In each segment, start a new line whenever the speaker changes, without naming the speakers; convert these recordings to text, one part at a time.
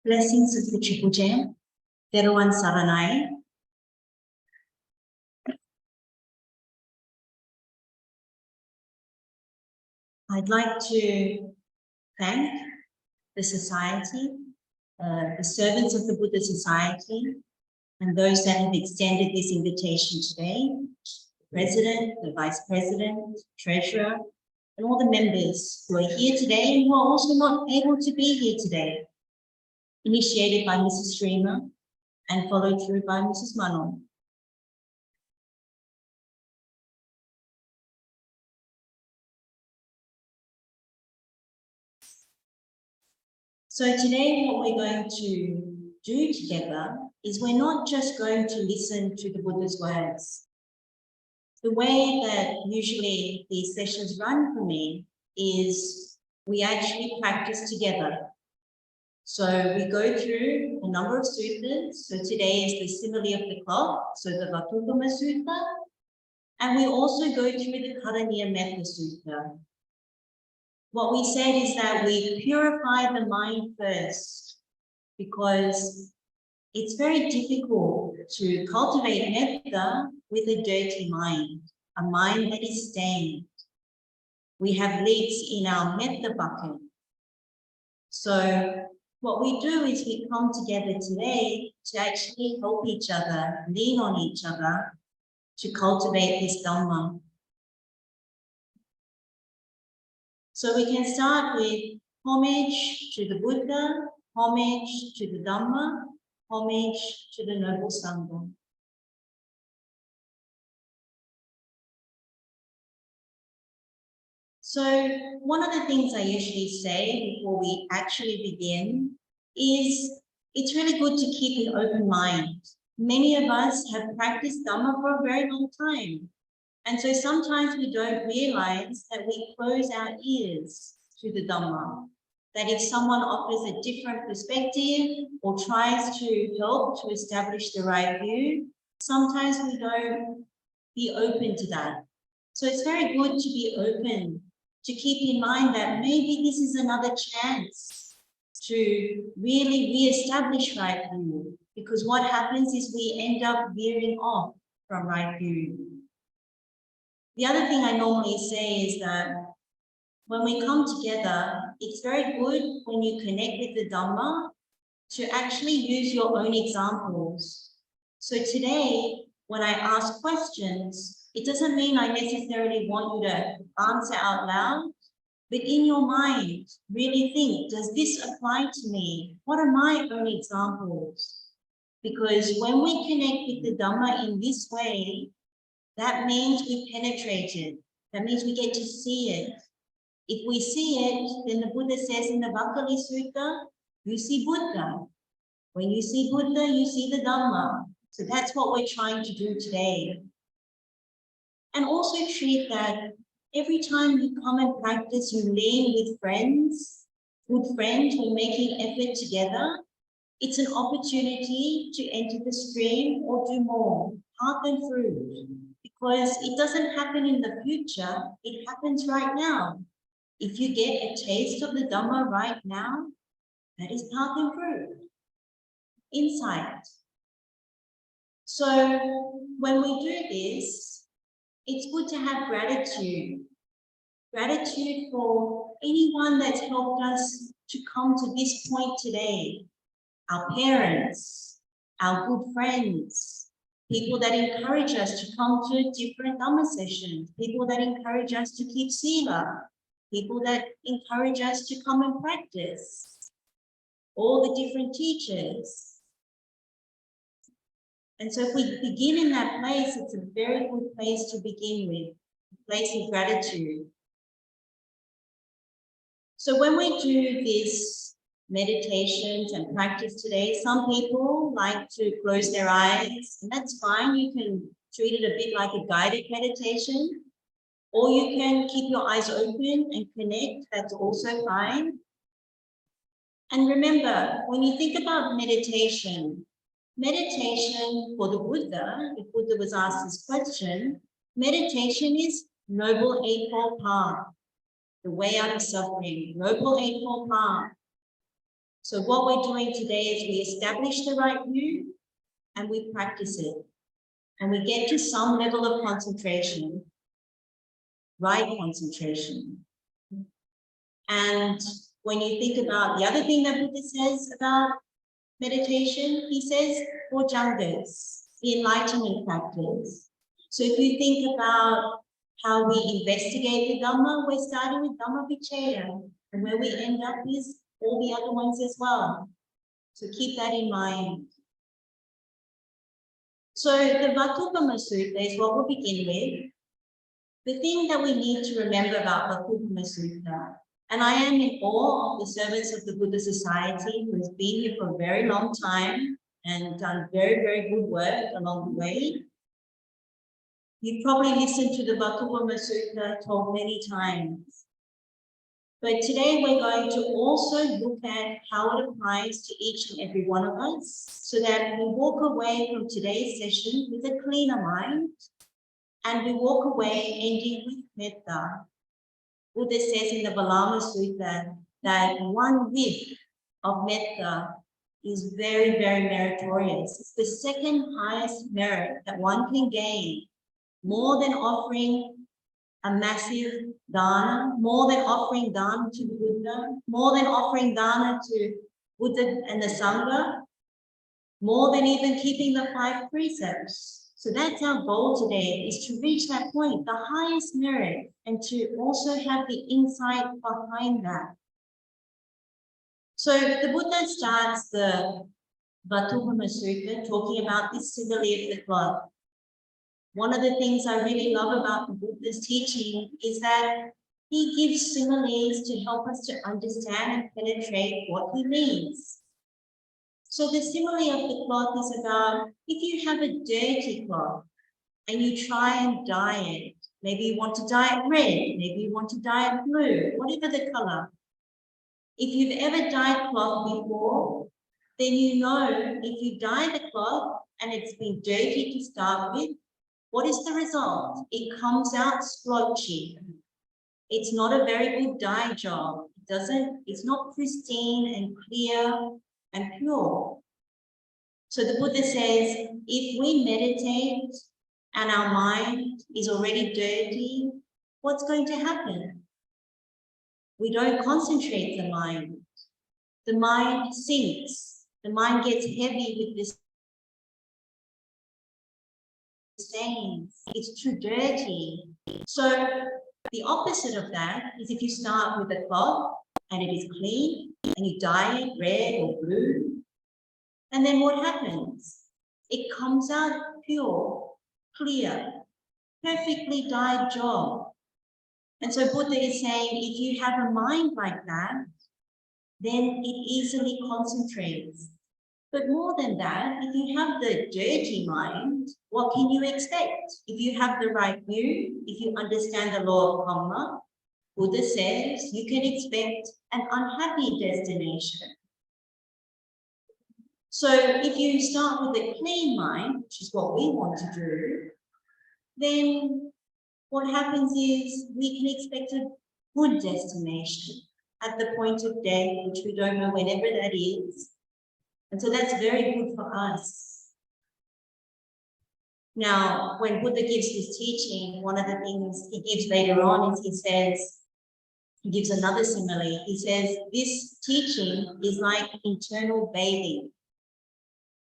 Blessings of the Triple Gem, Teruan Saranai. I'd like to thank the society, the servants of the Buddha Society, and those that have extended this invitation today, the President, the Vice President, Treasurer, and all the members who are here today and who are also not able to be here today. Initiated by Mrs. Streamer and followed through by Mrs. Manon. So today what we're going to do together is we're not just going to listen to the Buddha's words. The way that usually these sessions run for me is we actually practice together. So we go through a number of suttas. So today is the simile of the clock, so the Vatthupama Sutta. And we also go through the Karaniya Metta Sutta. What we said is that we purify the mind first, because it's very difficult to cultivate metta with a dirty mind, a mind that is stained. We have leaks in our metta bucket. So what we do is we come together today to actually help each other, lean on each other, to cultivate this Dhamma. So we can start with homage to the Buddha, homage to the Dhamma, homage to the Noble Sangha. So one of the things I usually say before we actually begin is it's really good to keep an open mind. Many of us have practiced Dhamma for a very long time. And so sometimes we don't realize that we close our ears to the Dhamma. That if someone offers a different perspective or tries to help to establish the right view, sometimes we don't be open to that. So it's very good to be open, to keep in mind that maybe this is another chance to really re-establish right view, because what happens is we end up veering off from right view. The other thing I normally say is that when we come together, it's very good when you connect with the Dhamma to actually use your own examples. So today, when I ask questions, it doesn't mean I necessarily want you to answer out loud, but in your mind, really think, does this apply to me? What are my own examples? Because when we connect with the Dhamma in this way, that means we penetrate it. That means we get to see it. If we see it, then the Buddha says in the Vakali Sutta, you see Buddha. When you see Buddha, you see the Dhamma. So that's what we're trying to do today. And also treat that every time you come and practice, you lean with friends, good friends, we're making effort together. It's an opportunity to enter the stream or do more, path and fruit. Because it doesn't happen in the future, it happens right now. If you get a taste of the Dhamma right now, that is path and fruit, insight. So when we do this, it's good to have gratitude. Gratitude for anyone that's helped us to come to this point today. Our parents, our good friends, people that encourage us to come to different Dhamma sessions, people that encourage us to keep Sila, people that encourage us to come and practice, all the different teachers. And so if we begin in that place, it's a very good place to begin with, a place of gratitude. So when we do this meditations and practice today, some people like to close their eyes, and that's fine. You can treat it a bit like a guided meditation, or you can keep your eyes open and connect. That's also fine. And remember, when you think about meditation for the Buddha, if Buddha was asked this question, meditation is Noble Eightfold Path, the way out of suffering, Noble Eightfold Path. So what we're doing today is we establish the right view and we practice it. And we get to some level of concentration, right concentration. And when you think about the other thing that Buddha says about meditation, he says for Jangas, the enlightenment practice. So if you think about how we investigate the Dhamma, we're starting with Dhamma Vichaya, and where we end up is all the other ones as well. So keep that in mind. So the Vatthupama Sutta is what we'll begin with. The thing that we need to remember about Vatthupama Sutta, and I am in awe of the servants of the Buddha Society who has been here for a very long time and done very, very good work along the way. You've probably listened to the Vatthupama Sutta told many times. But today we're going to also look at how it applies to each and every one of us so that we walk away from today's session with a cleaner mind and we walk away ending with metta. Buddha says in the Valama Sutta that one whiff of metta is very, very meritorious. It's the second highest merit that one can gain, more than offering a massive dana, more than offering dana to the Buddha, more than offering dana to Buddha and the Sangha, more than even keeping the 5 precepts. So that's our goal today, is to reach that point, the highest merit, and to also have the insight behind that. So the Buddha starts the Vatthupama Sutta talking about this simile of the cloth. One of the things I really love about the Buddha's teaching is that he gives similes to help us to understand and penetrate what he means. So the simile of the cloth is about if you have a dirty cloth and you try and dye it, maybe you want to dye it red, maybe you want to dye it blue, whatever the color. If you've ever dyed cloth before, then you know if you dye the cloth and it's been dirty to start with, what is the result? It comes out splotchy. It's not a very good dye job. It's not pristine and clear and pure. So the Buddha says, if we meditate and our mind is already dirty, what's going to happen? We don't concentrate the mind. The mind sinks. The mind gets heavy with this stains. It's too dirty. So the opposite of that is if you start with a cloth and it is clean and you dye it red or blue, and then what happens? It comes out pure, clear, perfectly dyed job. And so Buddha is saying, if you have a mind like that, then it easily concentrates. But more than that, if you have the dirty mind, what can you expect? If you have the right view, if you understand the law of karma, Buddha says you can expect an unhappy destination. So if you start with a clean mind, which is what we want to do, then what happens is we can expect a good destination at the point of death, which we don't know whenever that is. And so that's very good for us. Now, when Buddha gives his teaching, one of the things he gives later on is he gives another simile. He says, this teaching is like internal bathing.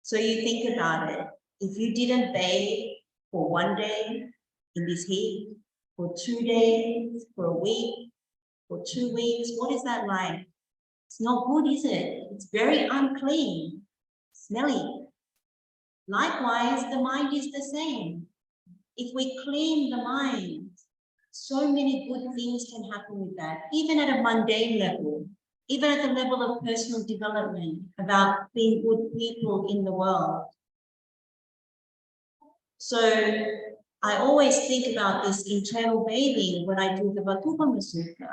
So you think about it. If you didn't bathe for 1 day in this heat, for 2 days, for a week, for 2 weeks, what is that like? It's not good, is it? It's very unclean, smelly. Likewise, the mind is the same. If we clean the mind, so many good things can happen with that, even at a mundane level, even at the level of personal development, about being good people in the world. So I always think about this internal bathing when I do the Vatthupama Sutta.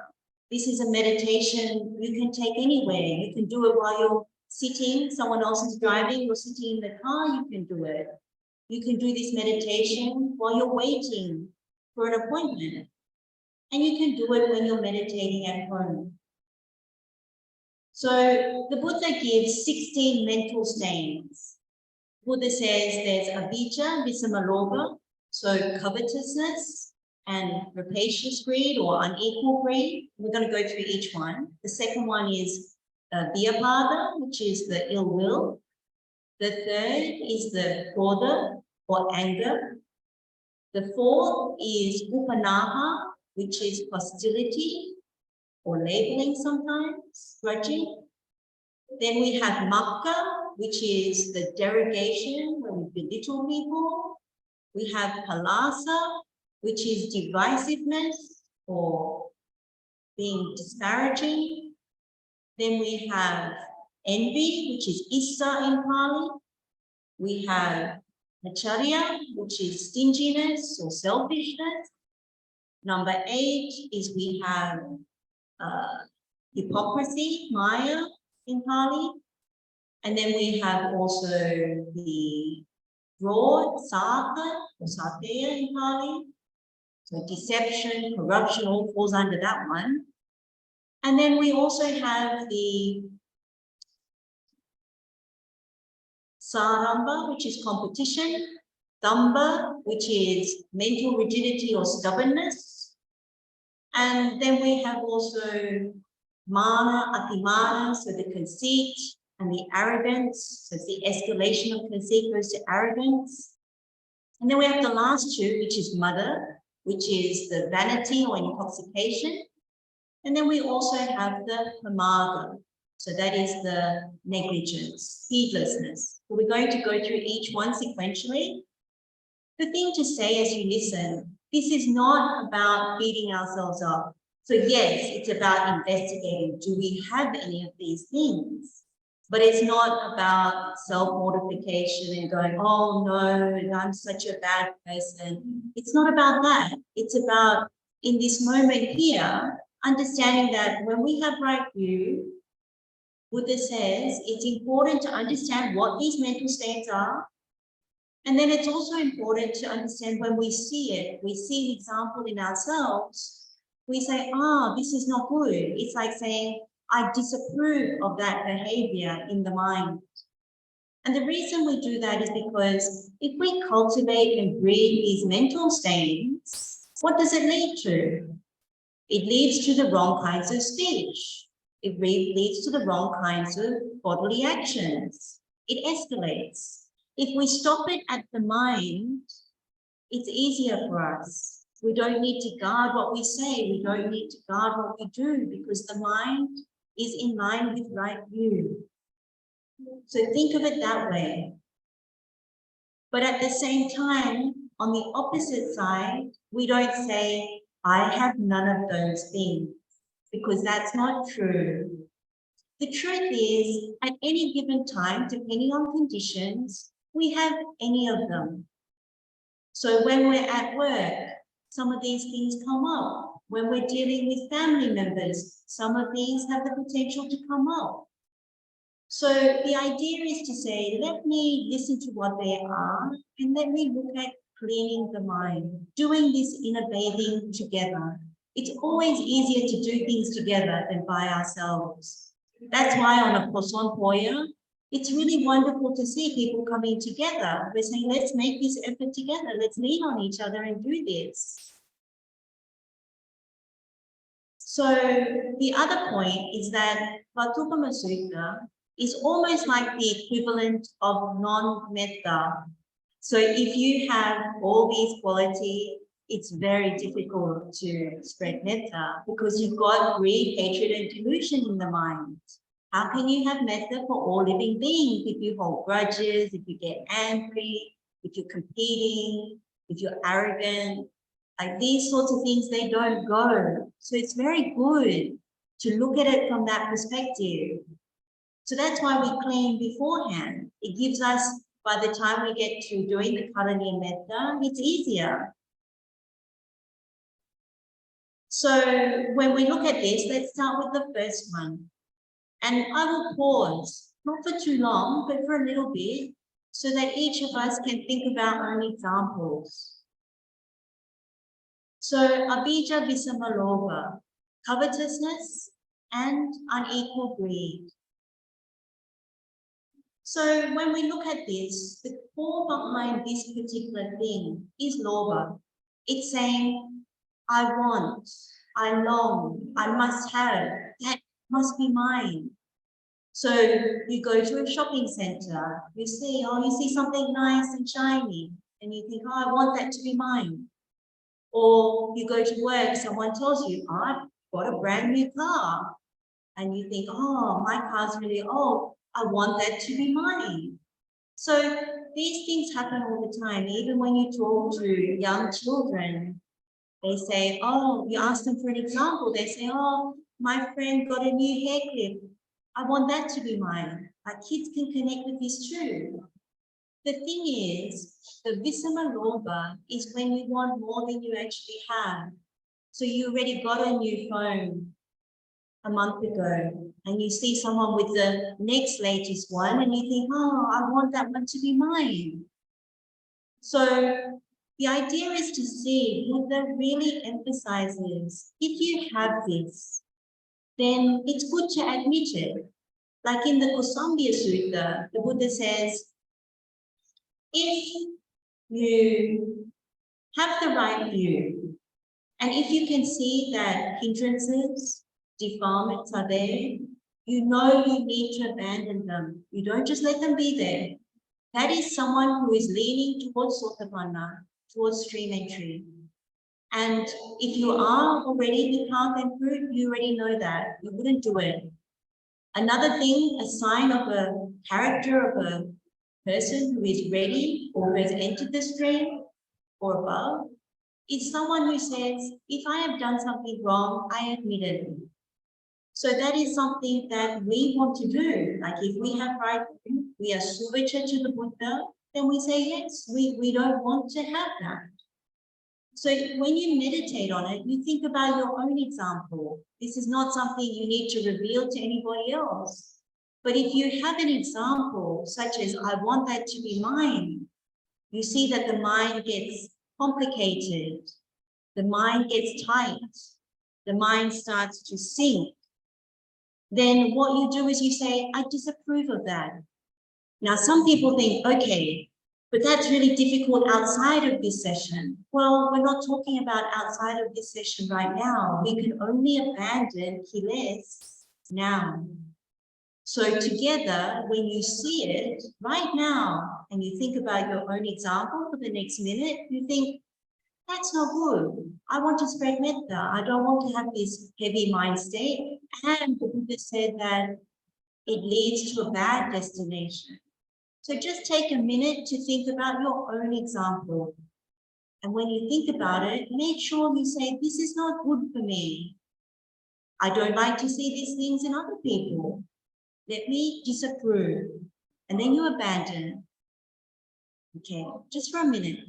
This is a meditation you can take anywhere. You can do it while you're sitting, someone else is driving, you're sitting in the car, you can do it. You can do this meditation while you're waiting for an appointment. And you can do it when you're meditating at home. So the Buddha gives 16 mental stains. Buddha says there's avijja, visamaloga, so covetousness and rapacious greed or unequal greed. We're going to go through each one. The second one is vyapada, which is the ill will. The third is the krodha or anger. The fourth is upanaha, which is hostility or labeling sometimes, grudging. Then we have makka, which is the derogation when we belittle people. We have palasa, which is divisiveness or being disparaging. Then we have envy, which is issa in Pali. We have acharya, which is stinginess or selfishness. Number 8 is we have hypocrisy, maya in Pali. And then we have also the fraud, satha or sateya in Pali. So deception, corruption all falls under that one. And then we also have the saramba, which is competition, damba, which is mental rigidity or stubbornness. And then we have also mana, atimana, so the conceit and the arrogance. So it's the escalation of conceit goes to arrogance. And then we have the last two, which is mada, which is the vanity or intoxication. And then we also have the pramada. So that is the negligence, heedlessness. So we're going to go through each one sequentially. The thing to say as you listen, this is not about beating ourselves up. So yes, it's about investigating, do we have any of these things? But it's not about self-mortification and going, oh no, I'm such a bad person. It's not about that. It's about, in this moment here, understanding that when we have right view, Buddha says it's important to understand what these mental states are. And then it's also important to understand when we see it, we see an example in ourselves, we say, this is not good. It's like saying, I disapprove of that behavior in the mind. And the reason we do that is because if we cultivate and breed these mental stains, what does it lead to? It leads to the wrong kinds of speech. It leads to the wrong kinds of bodily actions. It escalates. If we stop it at the mind, it's easier for us. We don't need to guard what we say. We don't need to guard what we do because the mind is in line with right view. So think of it that way. But at the same time, on the opposite side, we don't say, I have none of those things, because that's not true. The truth is, at any given time, depending on conditions, we have any of them. So when we're at work, some of these things come up. When we're dealing with family members, some of these have the potential to come up. So the idea is to say, let me listen to what they are and let me look at cleaning the mind, doing this inner bathing together. It's always easier to do things together than by ourselves. That's why on a Poson Poya, it's really wonderful to see people coming together. We're saying, let's make this effort together. Let's lean on each other and do this. So the other point is that Vatthupama Sutta is almost like the equivalent of non-metta. So if you have all these qualities, it's very difficult to spread metta because you've got greed, hatred, and delusion in the mind. How can you have metta for all living beings if you hold grudges, if you get angry, if you're competing, if you're arrogant? Like these sorts of things, they don't go. So it's very good to look at it from that perspective. So that's why we clean beforehand. It gives us, by the time we get to doing the Karaniya Metta, it's easier. So when we look at this, let's start with the first one. And I will pause, not for too long, but for a little bit, so that each of us can think of our own examples. So avijja visamaloga, covetousness and unequal greed. So when we look at this, the core behind this particular thing is lobha. It's saying, I want, I long, I must have, that must be mine. So you go to a shopping center, you see something nice and shiny, and you think, oh, I want that to be mine. Or you go to work, someone tells you, oh, I've got a brand new car. And you think, oh, my car's really old. I want that to be mine. So these things happen all the time. Even when you talk to young children, they say, oh, you ask them for an example. They say, oh, my friend got a new hair clip. I want that to be mine. Our kids can connect with this too. The thing is, the visama lobha is when you want more than you actually have. So you already got a new phone a month ago, and you see someone with the next latest one, and you think, oh, I want that one to be mine. So the idea is to see, Buddha really emphasizes, if you have this, then it's good to admit it. Like in the Kusambhya Sutta, the Buddha says, if you have the right view, and if you can see that hindrances, defilements are there, you know you need to abandon them. You don't just let them be there. That is someone who is leaning towards Sotapanna, towards stream entry. And if you are already the path and fruit, you already know that. You wouldn't do it. Another thing, a sign of a character of a person who is ready or who has entered the stream or above, is someone who says, if I have done something wrong, I admit it. So that is something that we want to do. Like if we have right, we are suvacha to the Buddha, then we say, yes, we don't want to have that. So when you meditate on it, you think about your own example. This is not something you need to reveal to anybody else. But if you have an example, such as, I want that to be mine, you see that the mind gets complicated, the mind gets tight, the mind starts to sink. Then what you do is you say, I disapprove of that. Now, some people think, okay, but that's really difficult outside of this session. Well, we're not talking about outside of this session right now. We can only abandon kilesa now. So together, when you see it right now, and you think about your own example for the next minute, you think, that's not good. I want to spread metta. I don't want to have this heavy mind state. And the Buddha said that it leads to a bad destination. So just take a minute to think about your own example. And when you think about it, make sure you say, this is not good for me. I don't like to see these things in other people. Let me disapprove. And then you abandon. Okay, just for a minute.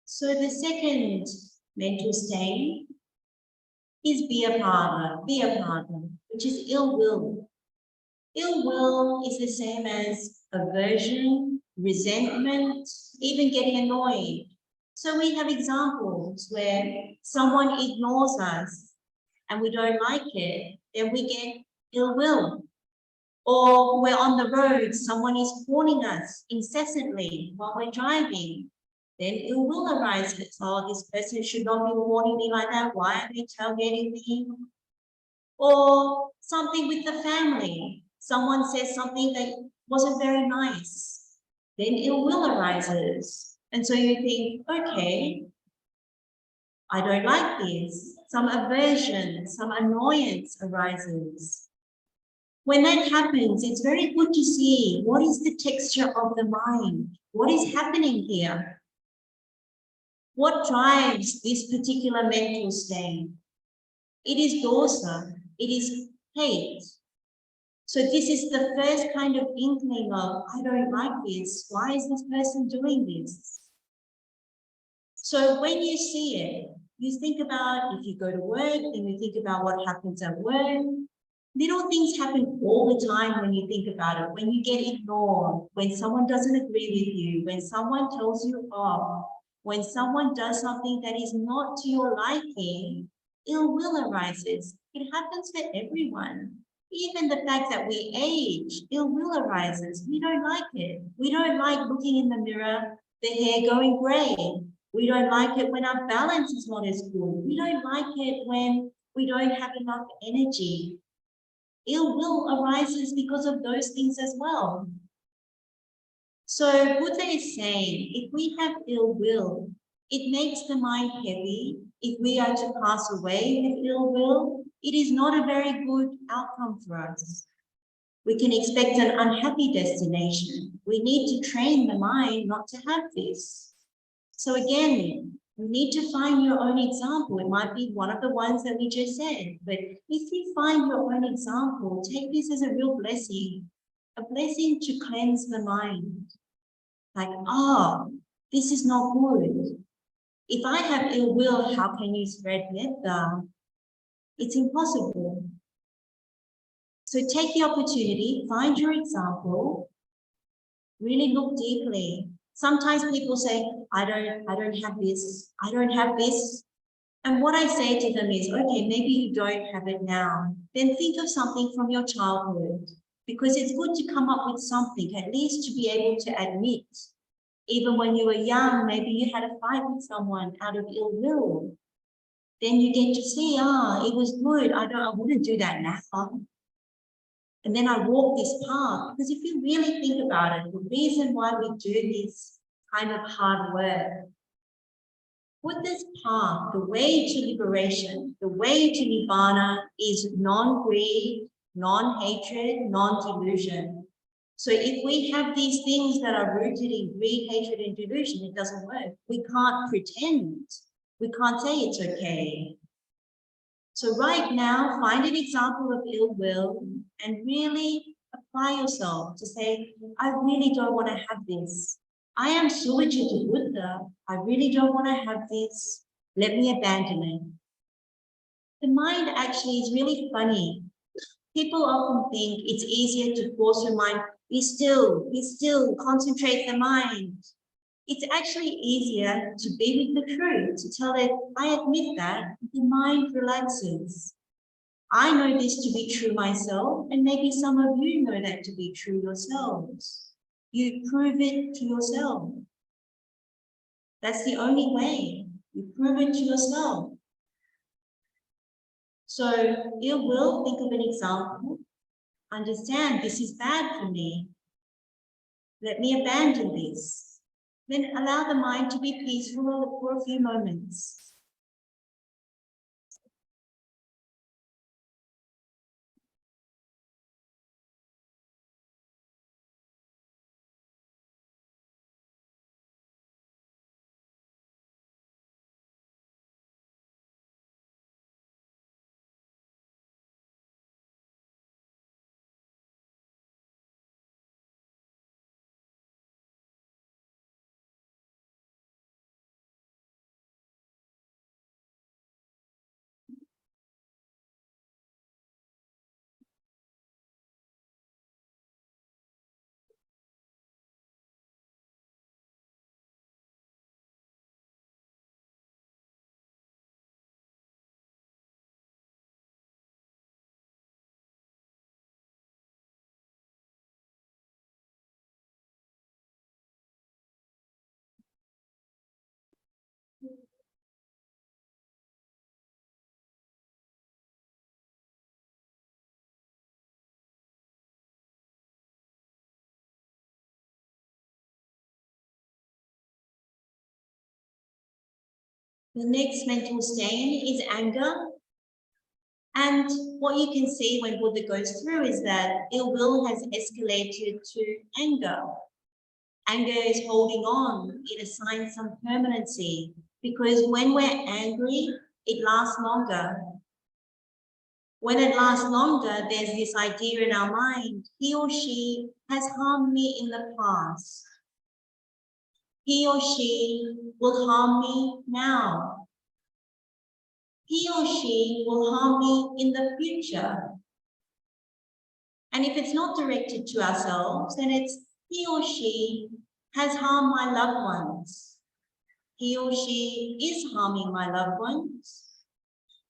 So the second mental state is Vyapada, which is ill will. Ill will is the same as aversion, resentment, even getting annoyed. So we have examples where someone ignores us and we don't like it, then we get ill will. Or we're on the road, someone is warning us incessantly while we're driving, then ill will arises. Oh, this person should not be warning me like that. Why are they tailgating me? Or something with the family. Someone says something that wasn't very nice. Then ill will arises. And so you think, okay, I don't like this. Some aversion, some annoyance arises. When that happens, it's very good to see what is the texture of the mind? What is happening here? What drives this particular mental state? It is dosa, it is hate. So this is the first kind of inkling of, I don't like this. Why is this person doing this? So when you see it, you think about if you go to work, then you think about what happens at work. Little things happen all the time when you think about it. When you get ignored, when someone doesn't agree with you, when someone tells you off, when someone does something that is not to your liking, ill will arises. It happens for everyone. Even the fact that we age, ill will arises. We don't like it. We don't like looking in the mirror, the hair going grey. We don't like it when our balance is not as good. We don't like it when we don't have enough energy. Ill will arises because of those things as well. So Buddha is saying, if we have ill will, it makes the mind heavy. If we are to pass away with ill will, it is not a very good outcome for us. We can expect an unhappy destination. We need to train the mind not to have this. So again, you need to find your own example. It might be one of the ones that we just said, but if you find your own example, take this as a real blessing, a blessing to cleanse the mind. Like, oh, this is not good. If I have ill will, how can you spread metta? It's impossible. So take the opportunity, find your example, really look deeply. Sometimes people say, I don't have this, I don't have this. And what I say to them is, okay, maybe you don't have it now. Then think of something from your childhood, because it's good to come up with something, at least to be able to admit, even when you were young, maybe you had a fight with someone out of ill will. Then you get to see, it was good. I wouldn't do that now. And then I walk this path, because if you really think about it, the reason why we do this kind of hard work, Buddha's path, the way to liberation, the way to Nibbana is non-greed, non-hatred, non-delusion. So if we have these things that are rooted in greed, hatred, and delusion, it doesn't work. We can't pretend. We can't say it's okay. So right now, find an example of ill will and really apply yourself to say, I really don't want to have this. I am Suvacha to Buddha. I really don't want to have this. Let me abandon it. The mind actually is really funny. People often think it's easier to force your mind, be still, concentrate the mind. It's actually easier to be with the truth, to tell it, I admit that, the mind relaxes. I know this to be true myself, and maybe some of you know that to be true yourselves. You prove it to yourself. That's the only way. You prove it to yourself. So ill will, think of an example. Understand this is bad for me. Let me abandon this. Then allow the mind to be peaceful for a few moments. The next mental stain is anger. And what you can see when Buddha goes through is that ill will has escalated to anger. Anger is holding on. It assigns some permanency because when we're angry, it lasts longer. When it lasts longer, there's this idea in our mind, he or she has harmed me in the past. He or she will harm me now. He or she will harm me in the future. And if it's not directed to ourselves, then it's he or she has harmed my loved ones. He or she is harming my loved ones.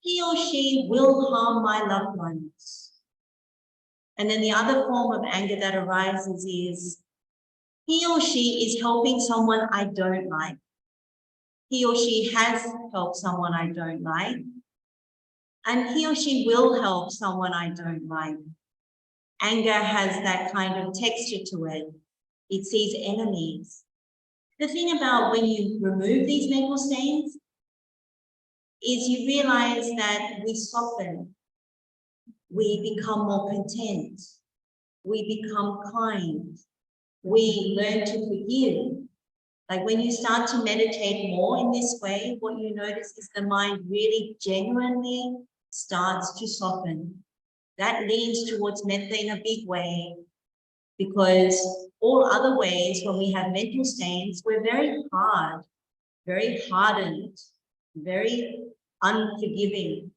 He or she will harm my loved ones. And then the other form of anger that arises is he or she is helping someone I don't like. He or she has helped someone I don't like. And he or she will help someone I don't like. Anger has that kind of texture to it. It sees enemies. The thing about when you remove these mental stains is you realize that we soften, we become more content, we become kind, we learn to forgive. Like when you start to meditate more in this way, what you notice is the mind really genuinely starts to soften. That leans towards metta in a big way, because all other ways when we have mental stains, we're very hard, very hardened, very unforgiving,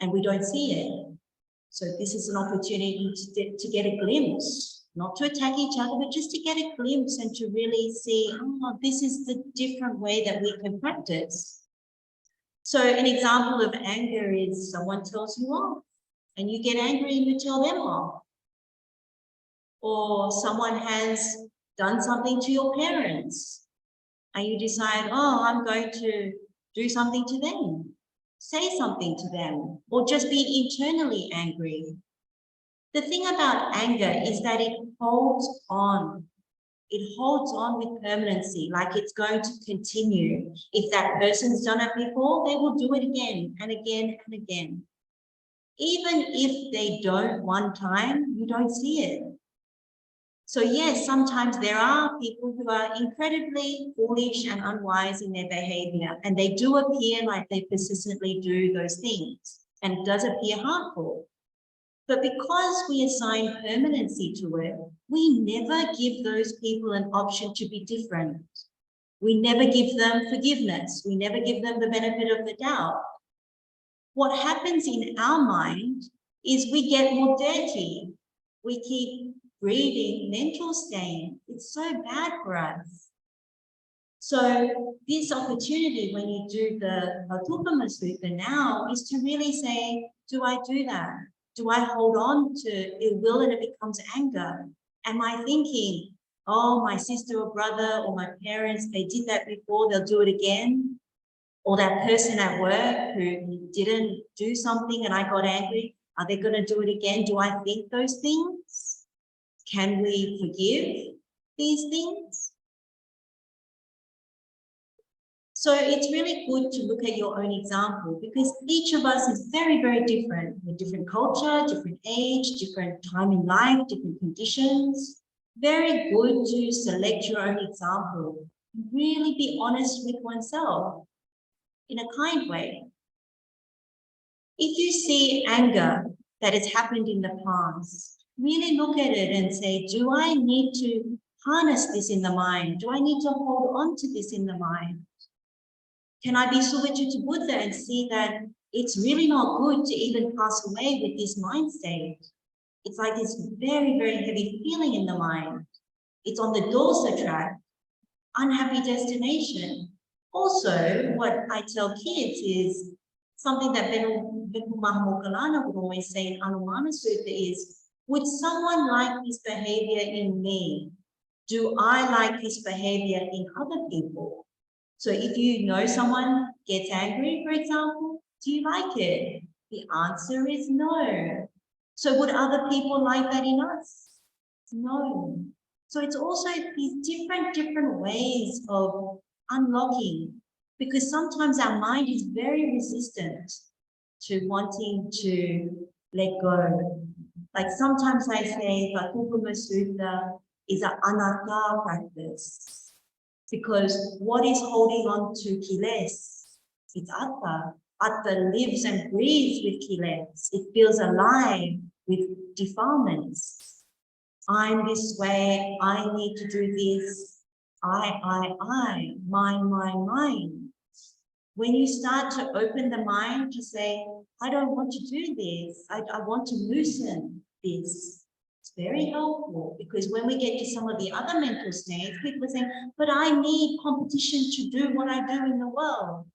and we don't see it. So this is an opportunity to get a glimpse, not to attack each other, but just to get a glimpse and to really see, oh, this is the different way that we can practice. So an example of anger is someone tells you off and you get angry and you tell them off. Or someone has done something to your parents and you decide, oh, I'm going to do something to them, say something to them, or just be internally angry. The thing about anger is that it holds on. It holds on with permanency, like it's going to continue. If that person's done it before, they will do it again and again and again. Even if they don't one time, you don't see it. So yes, sometimes there are people who are incredibly foolish and unwise in their behavior, and they do appear like they persistently do those things, and it does appear harmful. But because we assign permanency to it, we never give those people an option to be different. We never give them forgiveness. We never give them the benefit of the doubt. What happens in our mind is we get more dirty. We keep breeding mental stain. It's so bad for us. So this opportunity when you do the Vatthupama Sutta now is to really say, do I do that? Do I hold on to ill will and it becomes anger? Am I thinking, oh, my sister or brother or my parents, they did that before, they'll do it again? Or that person at work who didn't do something and I got angry, are they going to do it again? Do I think those things? Can we forgive these things? So it's really good to look at your own example because each of us is very, very different with different culture, different age, different time in life, different conditions. Very good to select your own example. Really be honest with oneself in a kind way. If you see anger that has happened in the past, really look at it and say, do I need to harness this in the mind? Do I need to hold on to this in the mind? Can I be Suvachuta Buddha and see that it's really not good to even pass away with this mind state? It's like this very, very heavy feeling in the mind. It's on the dorsal track, unhappy destination. Also, what I tell kids is something that Bhikkhu Mahamoggallana would always say in Anumana Sutta is, would someone like this behavior in me? Do I like this behavior in other people? So if you know someone gets angry, for example, do you like it? The answer is no. So would other people like that in us? No. So it's also these different ways of unlocking Because sometimes our mind is very resistant to wanting to let go. Like sometimes I say Vatthupama Sutta is an anatta practice, because what is holding on to kiles? It's atta. Atta lives and breathes with kiles. It feels alive with defilements. I'm this way, I need to do this. I, mine. When you start to open the mind to say, I don't want to do this, I want to loosen this, it's very helpful, because when we get to some of the other mental states, people are saying, but I need competition to do what I do in the world.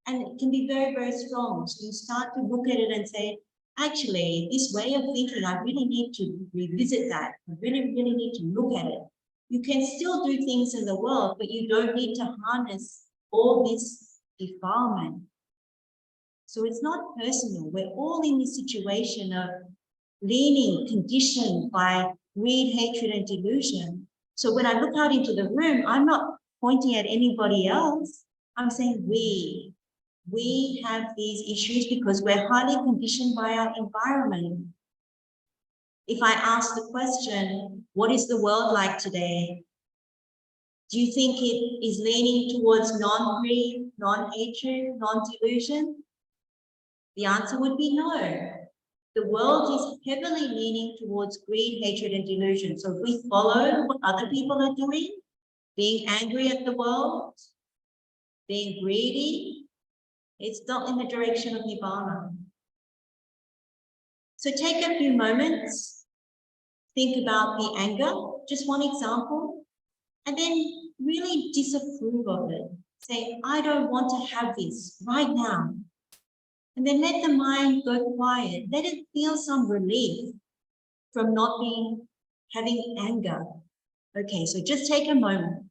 And it can be very, very strong. So you start to look at it and say, actually, this way of thinking, I really need to revisit that. I really need to look at it. You can still do things in the world, but you don't need to harness all this defilement. So it's not personal. We're all in this situation of leaning, conditioned by greed, hatred, and delusion. So when I look out into the room, I'm not pointing at anybody else. I'm saying we have these issues because we're highly conditioned by our environment. If I ask the question, what is the world like today? Do you think it is leaning towards non-greed, non-hatred, non-delusion? The answer would be no. The world is heavily leaning towards greed, hatred, and delusion. So if we follow what other people are doing, being angry at the world, being greedy, it's not in the direction of Nibbana. So take a few moments, think about the anger, just one example, and then really disapprove of it. Say, I don't want to have this right now. And then let the mind go quiet. Let it feel some relief from not having anger. Okay, so just take a moment.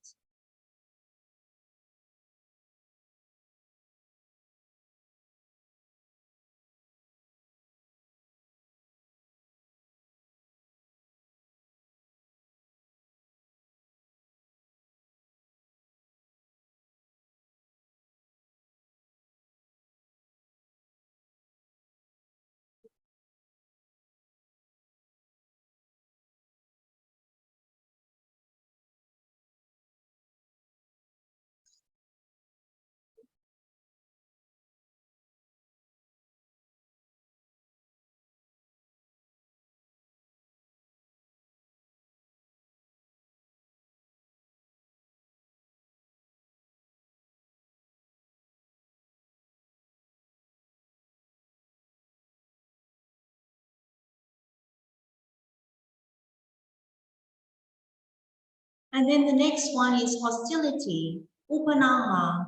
And then the next one is hostility, upanaha.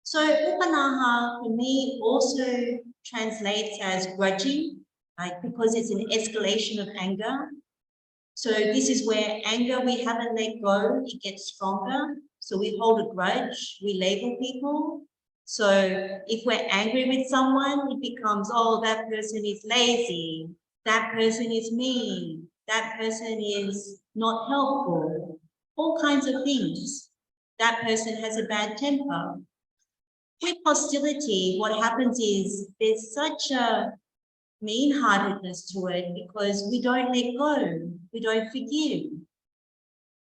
So upanaha for me also translates as grudging, like because it's an escalation of anger. So this is where anger we haven't let go, it gets stronger. So we hold a grudge, we label people. So if we're angry with someone, it becomes, oh, that person is lazy, that person is mean, that person is not helpful, all kinds of things. That person has a bad temper. With hostility, what happens is there's such a mean-heartedness to it because we don't let go, we don't forgive.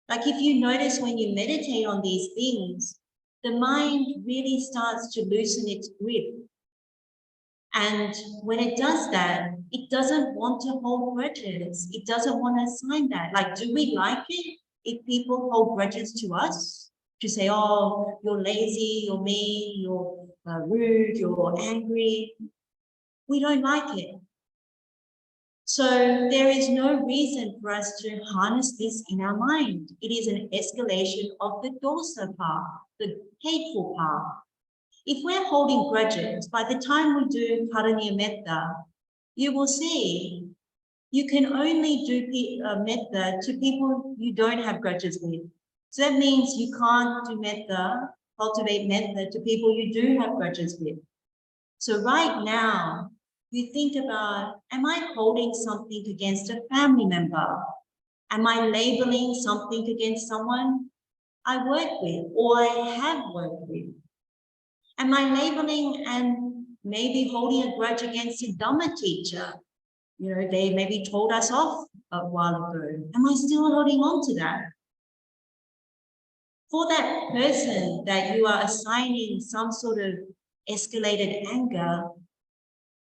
Like if you notice when you meditate on these things, the mind really starts to loosen its grip. And when it does that, it doesn't want to hold grudges. It doesn't want to assign that. Like, do we like it if people hold grudges to us? To say, oh, you're lazy, you're mean, you're rude, you're angry. We don't like it. So there is no reason for us to harness this in our mind. It is an escalation of the dosa path, the hateful path. If we're holding grudges, by the time we do karaniya metta, you will see you can only do metta to people you don't have grudges with. So that means you can't do metta, cultivate metta to people you do have grudges with. So right now, you think about, am I holding something against a family member? Am I labeling something against someone I work with or I have worked with? Am I labeling and maybe holding a grudge against the Dhamma teacher? You know, they maybe told us off a while ago. Am I still holding on to that? For that person that you are assigning some sort of escalated anger,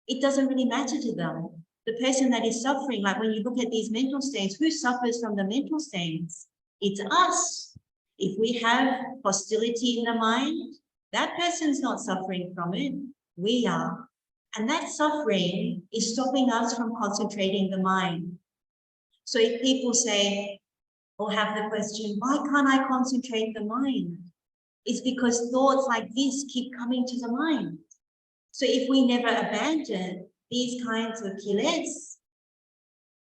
it doesn't really matter to them. The person that is suffering, like when you look at these mental states, who suffers from the mental states? It's us. If we have hostility in the mind, that person's not suffering from it. We are. And that suffering is stopping us from concentrating the mind. So if people say, or have the question, why can't I concentrate the mind? It's because thoughts like this keep coming to the mind. So if we never abandon these kinds of kiles,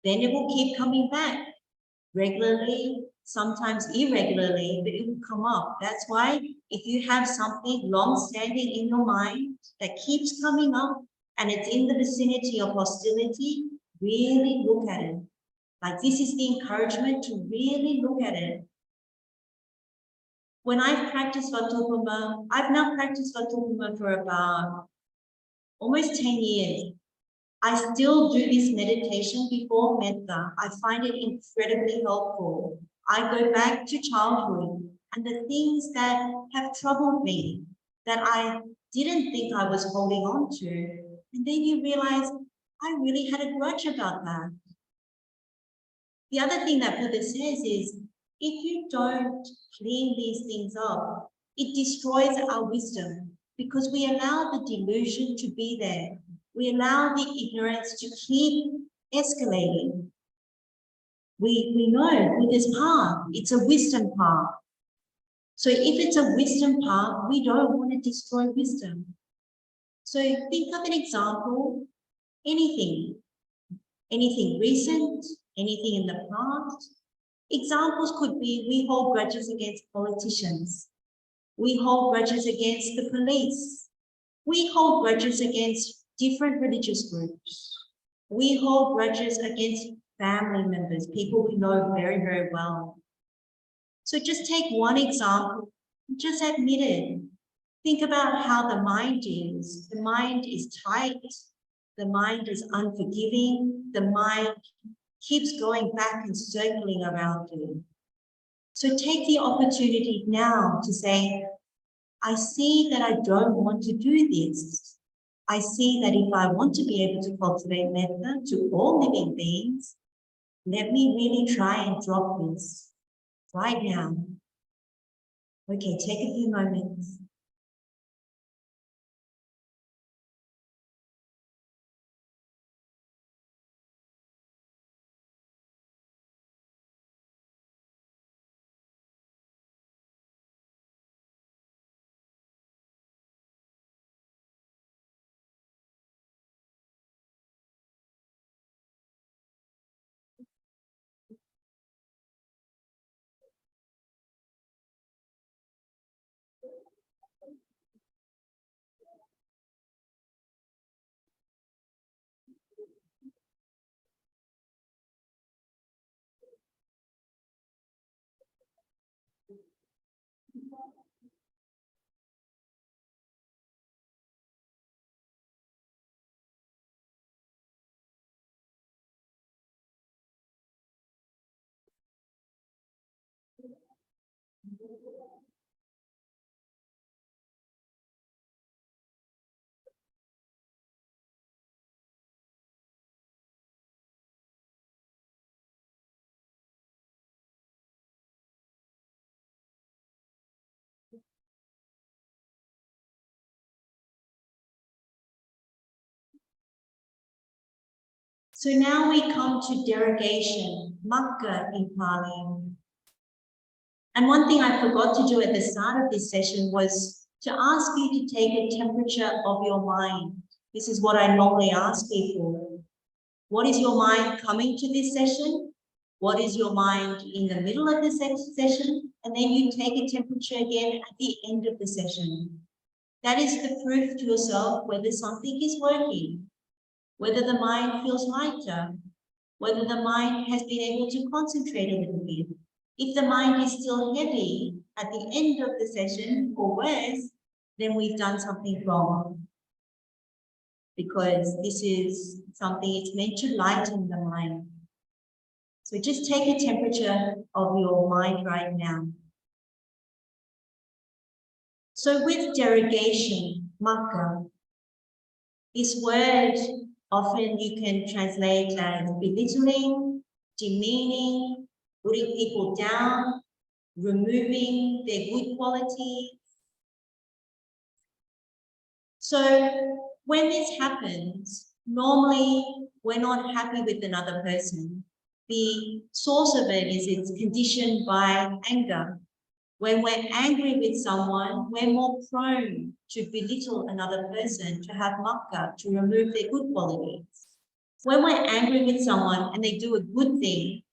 then it will keep coming back regularly, sometimes irregularly, but it will come up. That's why if you have something long-standing in your mind that keeps coming up and it's in the vicinity of hostility, really look at it. Like this is the encouragement to really look at it. When I've practiced Vatthupama, I've now practiced Vatthupama for about almost 10 years. I still do this meditation before metta. I find it incredibly helpful. I go back to childhood and the things that have troubled me, that I didn't think I was holding on to. And then you realize I really had a grudge about that. The other thing that Buddha says is, if you don't clean these things up, it destroys our wisdom because we allow the delusion to be there. We allow the ignorance to keep escalating. We know Buddha's path, it's a wisdom path. So if it's a wisdom path, we don't want to destroy wisdom. So think of an example, anything recent, anything in the past. Examples could be we hold grudges against politicians. We hold grudges against the police. We hold grudges against different religious groups. We hold grudges against family members, people we know very, very well. So just take one example, just admit it. Think about how the mind is. The mind is tight. The mind is unforgiving. The mind keeps going back and circling around you. So take the opportunity now to say, I see that I don't want to do this. I see that if I want to be able to cultivate metta to all living beings, let me really try and drop this right now. Okay, take a few moments. So now we come to derogation, makka in Pali. And one thing I forgot to do at the start of this session was to ask you to take a temperature of your mind. This is what I normally ask people. What is your mind coming to this session? What is your mind in the middle of the session? And then you take a temperature again at the end of the session. That is the proof to yourself whether something is working, whether the mind feels lighter, whether the mind has been able to concentrate a little bit. If the mind is still heavy at the end of the session or worse, then we've done something wrong. Because this is something, it's meant to lighten the mind. So just take a temperature of your mind right now. So with derogation, maka, this word often you can translate as belittling, demeaning, putting people down, removing their good qualities. So when this happens, normally we're not happy with another person. The source of it is it's conditioned by anger. When we're angry with someone, we're more prone to belittle another person, to have makkah, to remove their good qualities. When we're angry with someone and they do a good thing,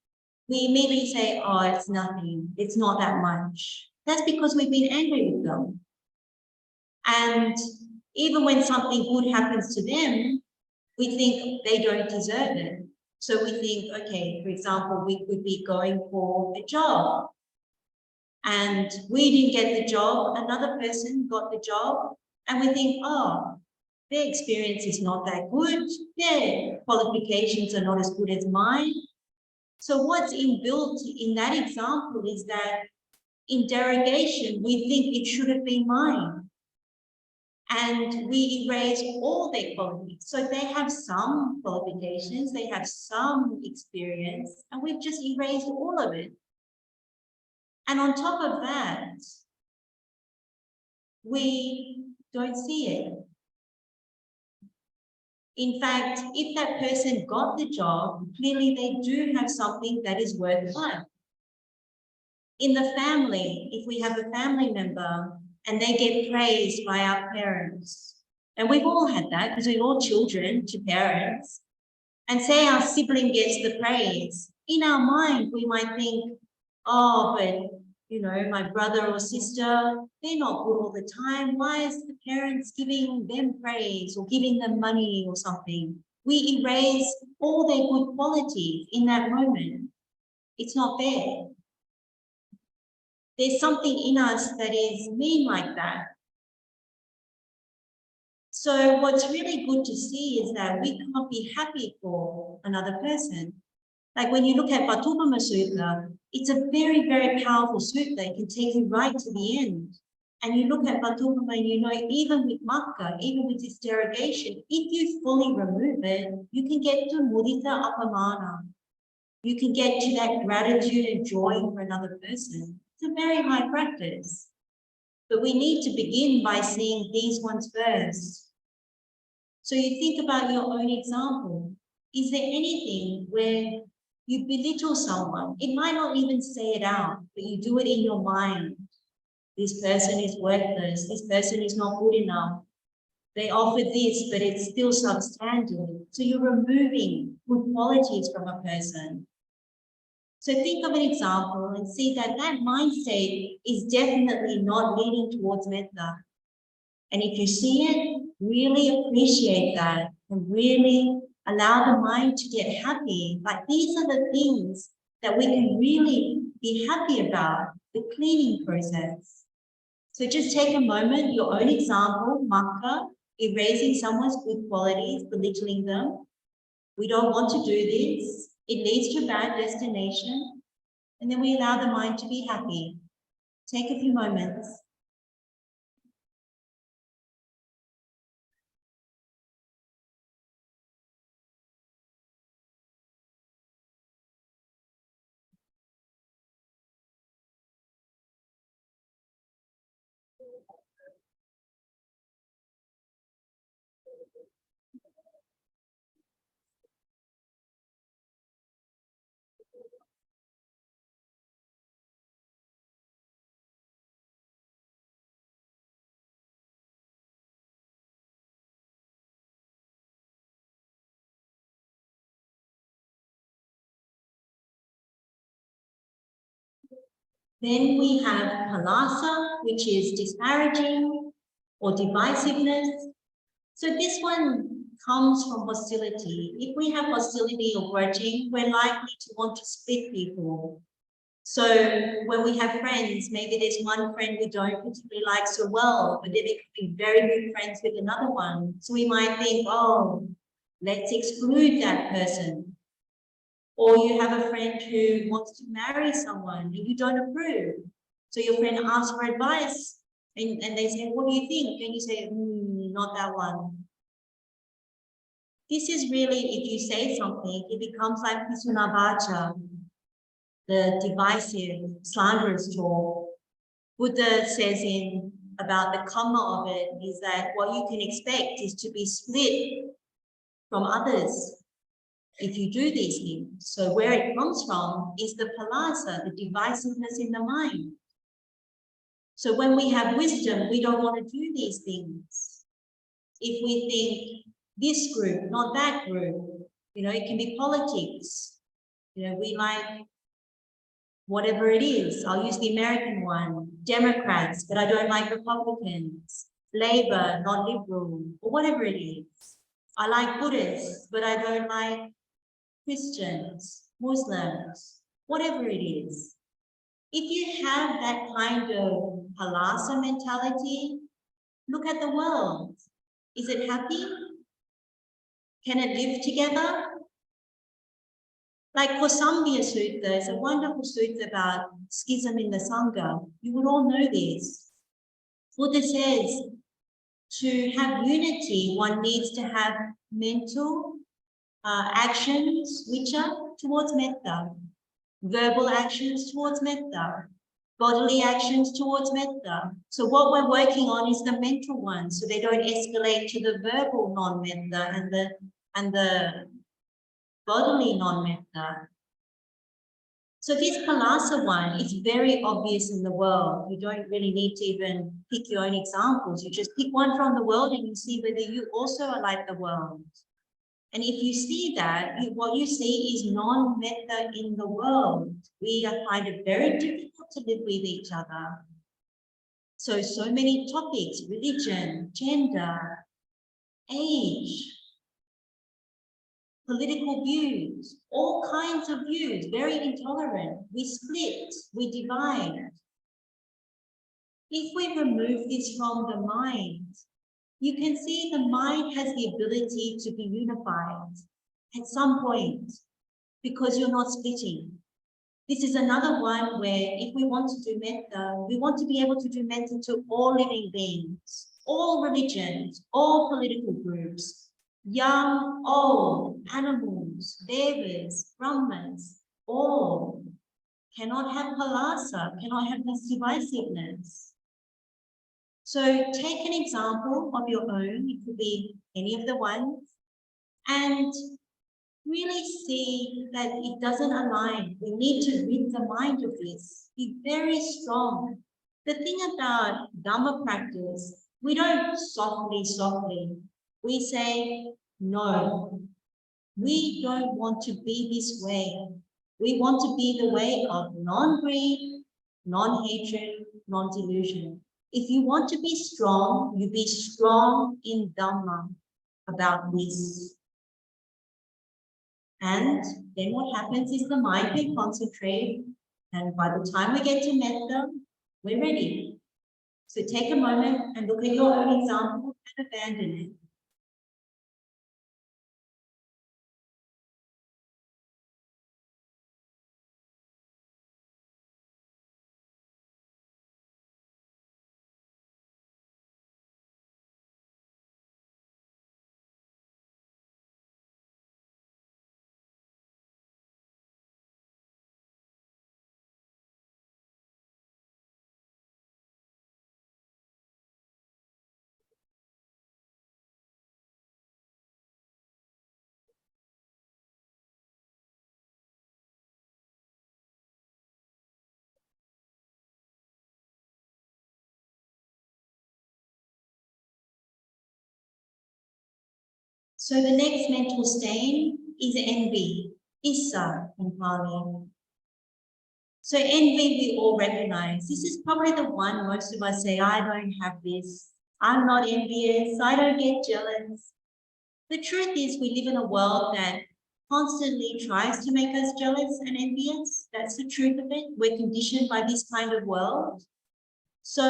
we immediately say, oh, it's nothing, it's not that much. That's because we've been angry with them. And even when something good happens to them, we think they don't deserve it. So we think, okay, for example, we could be going for a job and we didn't get the job, another person got the job, and we think, oh, their experience is not that good, their qualifications are not as good as mine. So what's inbuilt in that example is that in derogation, we think it should have been mine. And we erase all their qualities. So they have some qualifications, they have some experience, and we've just erased all of it. And on top of that, we don't see it. In fact, if that person got the job, clearly they do have something that is worthwhile. In the family, if we have a family member and they get praised by our parents, and we've all had that because we're all children to parents, and say our sibling gets the praise, in our mind, we might think, oh, but, you know, my brother or sister, they're not good all the time. Why is the parents giving them praise or giving them money or something? We erase all their good qualities in that moment. It's not fair. There's something in us that is mean like that. So what's really good to see is that we can't be happy for another person. Like when you look at Vatthupama Sutta, it's a very, very powerful sutta. It can take you right to the end. And you look at Vatthupama and you know, even with makkah, even with this derogation, if you fully remove it, you can get to mudita appamana. You can get to that gratitude and joy for another person. It's a very high practice. But we need to begin by seeing these ones first. So you think about your own example. Is there anything where you belittle someone? It might not even say it out, but you do it in your mind. This person is worthless. This person is not good enough. They offer this, but it's still substandard. So you're removing good qualities from a person. So think of an example and see that that mind state is definitely not leading towards metta. And if you see it, really appreciate that and really allow the mind to get happy. Like these are the things that we can really be happy about, the cleaning process. So just take a moment, your own example, makkah, erasing someone's good qualities, belittling them. We don't want to do this. It leads to a bad destination. And then we allow the mind to be happy. Take a few moments. Then we have halasa, which is disparaging or divisiveness. So this one comes from hostility. If we have hostility or grudging, we're likely to want to split people. So when we have friends, maybe there's one friend we don't particularly like so well, but then we could be very good friends with another one. So we might think, oh, let's exclude that person. Or you have a friend who wants to marry someone and you don't approve. So your friend asks for advice and they say, what do you think? And you say, not that one. This is really, if you say something, it becomes like Pisunavacha, the divisive, slanderous talk. Buddha says about the karma of it is that what you can expect is to be split from others if you do these things. So where it comes from is the palasa, the divisiveness in the mind. So when we have wisdom, we don't want to do these things. If we think this group, not that group, it can be politics. We like whatever it is. I'll use the American one, Democrats, but I don't like Republicans, Labor, not liberal, or whatever it is. I like Buddhists, but I don't like Christians, Muslims, whatever it is. If you have that kind of halasa mentality, look at the world. Is it happy? Can it live together? Like Kosambhya Sutta is a wonderful sutta about schism in the Sangha. You would all know this. Buddha says to have unity, one needs to have mental actions which are towards metta, verbal actions towards metta, bodily actions towards metta. So what we're working on is the mental ones, so they don't escalate to the verbal non-metta and the bodily non-metta. So this palasa one is very obvious in the world. You don't really need to even pick your own examples. You just pick one from the world and you see whether you also are like the world. And if you see that, what you see is non-metta in the world. We find it very difficult to live with each other. So many topics, religion, gender, age, political views, all kinds of views, very intolerant. We split, we divide. If we remove this from the mind, you can see the mind has the ability to be unified at some point because you're not splitting. This is another one where if we want to do metta, we want to be able to do metta to all living beings, all religions, all political groups, young, old, animals, devas, brahmins, all cannot have palasa, cannot have this divisiveness. So take an example of your own, it could be any of the ones, and really see that it doesn't align. We need to rid the mind of this. Be very strong. The thing about Dhamma practice, we don't softly. We say, no, we don't want to be this way. We want to be the way of non-greed, non-hatred, non-delusion. If you want to be strong, you be strong in Dhamma about this. And then what happens is the mind can concentrate, and by the time we get to metta, we're ready. So take a moment and look at your own example and abandon it. So the next mental stain is envy, issa in Pali. So envy we all recognize. This is probably the one most of us say, I don't have this. I'm not envious. I don't get jealous. The truth is we live in a world that constantly tries to make us jealous and envious. That's the truth of it. We're conditioned by this kind of world. So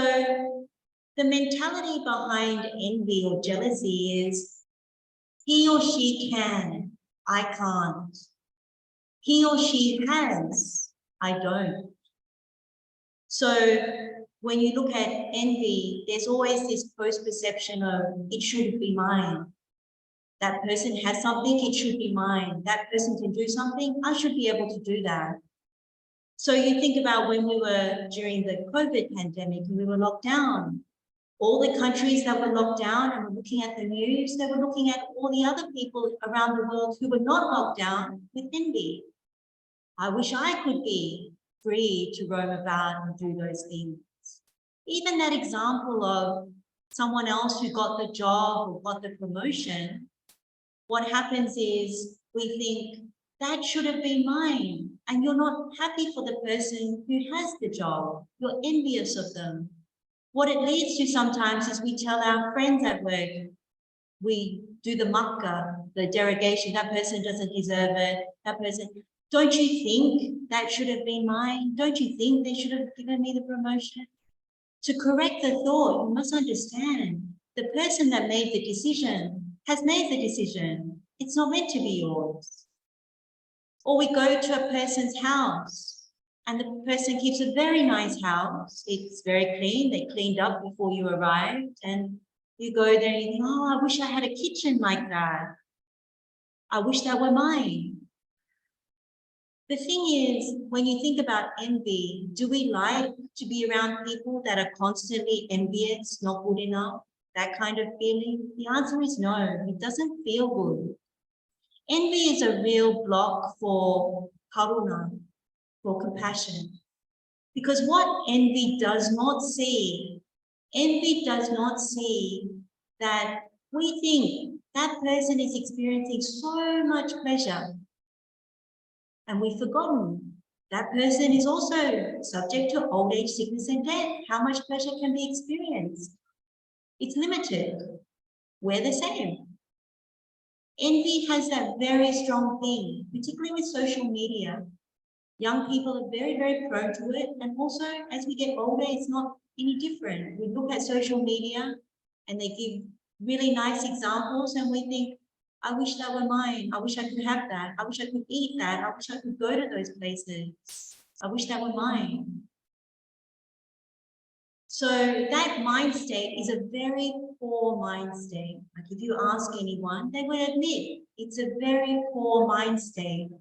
the mentality behind envy or jealousy is he or she can, I can't. He or she has, I don't. So when you look at envy, there's always this post-perception of it should be mine. That person has something, it should be mine. That person can do something, I should be able to do that. So you think about when we were during the COVID pandemic and we were locked down, all the countries that were locked down and were looking at the news, they were looking at all the other people around the world who were not locked down with envy. I wish I could be free to roam about and do those things. Even that example of someone else who got the job or got the promotion, what happens is we think that should have been mine. And you're not happy for the person who has the job. You're envious of them. What it leads to sometimes is we tell our friends at work, we do the mucka, the derogation, that person doesn't deserve it, that person, don't you think that should have been mine? Don't you think they should have given me the promotion? To correct the thought, you must understand the person that made the decision has made the decision. It's not meant to be yours. Or we go to a person's house and the person keeps a very nice house. It's very clean. They cleaned up before you arrived and you go there and you think, oh, I wish I had a kitchen like that. I wish that were mine. The thing is, when you think about envy, do we like to be around people that are constantly envious, not good enough, that kind of feeling? The answer is no, it doesn't feel good. Envy is a real block for karuna, for compassion. Because what envy does not see that we think that person is experiencing so much pleasure. And we've forgotten that person is also subject to old age, sickness, and death. How much pleasure can be experienced? It's limited. We're the same. Envy has that very strong thing, particularly with social media. Young people are very, very prone to it. And also, as we get older, it's not any different. We look at social media and they give really nice examples and we think, I wish that were mine. I wish I could have that. I wish I could eat that. I wish I could go to those places. I wish that were mine. So that mind state is a very poor mind state. Like if you ask anyone, they would admit it's a very poor mind state.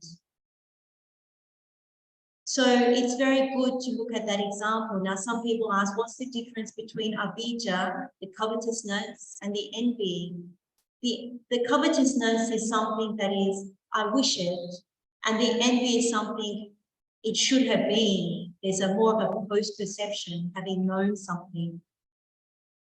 So it's very good to look at that example. Now, some people ask, what's the difference between avijja, the covetousness, and the envy? The covetousness is something that is, I wish it, and the envy is something it should have been. There's a more of a post-perception, having known something.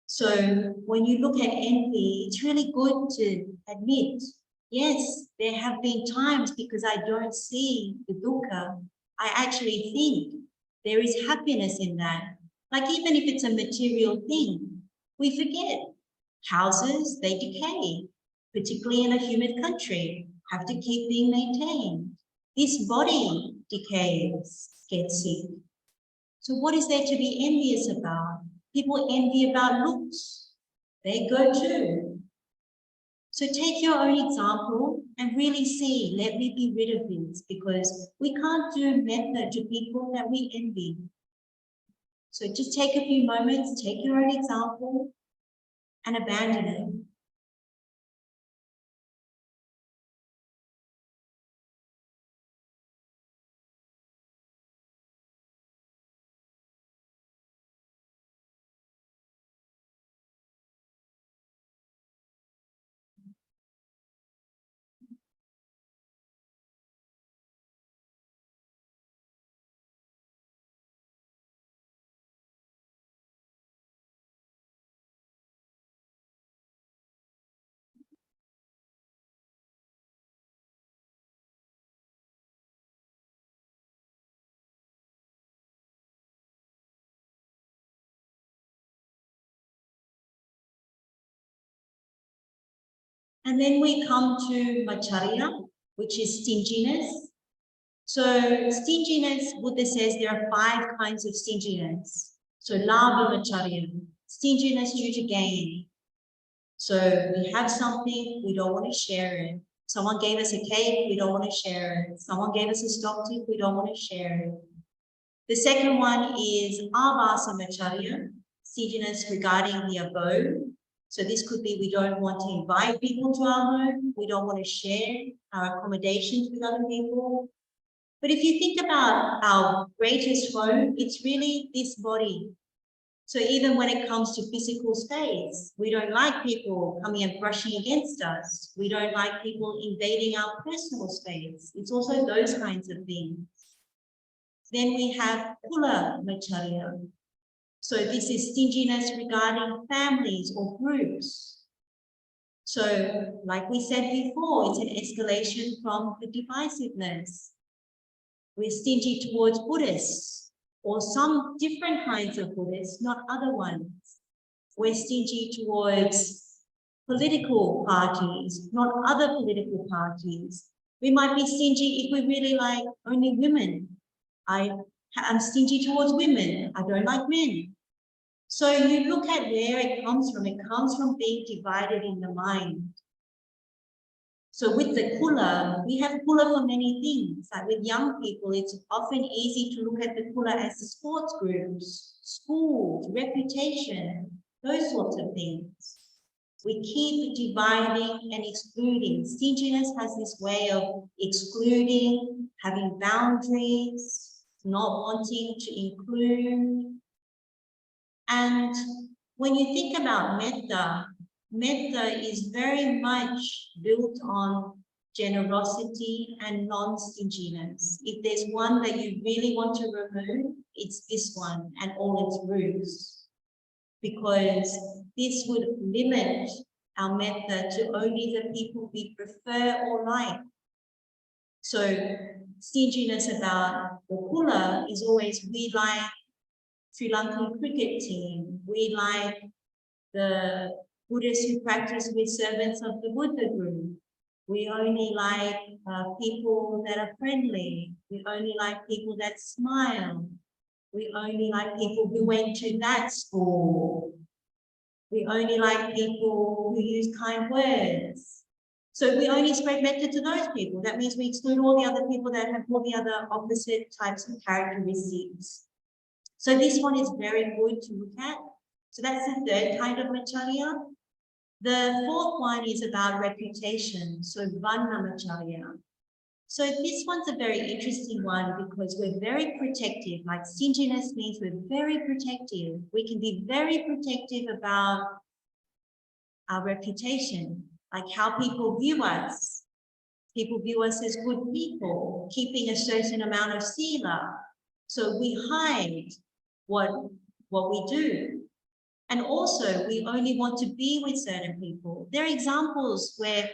So when you look at envy, it's really good to admit, yes, there have been times because I don't see the dukkha. I actually think there is happiness in that. Like even if it's a material thing, we forget. Houses, they decay, particularly in a humid country, have to keep being maintained. This body decays, gets sick. So what is there to be envious about? People envy about looks. They go too. So take your own example and really see, let me be rid of this because we can't do metta to people that we envy. So just take a few moments, take your own example and abandon it. And then we come to Macharya. which is stinginess. So stinginess, Buddha says there are 5 kinds of stinginess. So labhamacharya, stinginess due to gain. So we have something, we don't want to share it. Someone gave us a cake, we don't want to share it. Someone gave us a stock tip, we don't want to share it. The second one is avasamacharya, stinginess regarding the abode. So this could be we don't want to invite people to our home, we don't want to share our accommodations with other people. But if you think about our greatest home, it's really this body. So even when it comes to physical space, we don't like people coming and brushing against us. We don't like people invading our personal space. It's also those kinds of things. Then we have kula macharya. So this is stinginess regarding families or groups. So like we said before, it's an escalation from the divisiveness. We're stingy towards Buddhists or some different kinds of Buddhists, not other ones. We're stingy towards political parties, not other political parties. We might be stingy if we really like only women. I'm stingy towards women. I don't like men. So you look at where it comes from. It comes from being divided in the mind. So with the kula, we have kula for many things. Like with young people, it's often easy to look at the kula as the sports groups, schools, reputation, those sorts of things. We keep dividing and excluding. Stinginess has this way of excluding, having boundaries, not wanting to include. And when you think about metta, metta is very much built on generosity and non-stinginess. If there's one that you really want to remove, it's this one and all its roots. Because this would limit our metta to only the people we prefer or like. So stinginess about the kula is always we like Sri Lankan cricket team, we like the Buddhists who practice with servants of the Buddha group. We only like people that are friendly. We only like people that smile. We only like people who went to that school. We only like people who use kind words. So we only spread metta to those people. That means we exclude all the other people that have all the other opposite types of characteristics. So this one is very good to look at. So that's the third kind of macharya. The fourth one is about reputation. So vannamacharya. So this one's a very interesting one because we're very protective. Like stinginess means we're very protective. We can be very protective about our reputation, like how people view us. People view us as good people, keeping a certain amount of sila. So we hide what we do. And also, we only want to be with certain people. There are examples where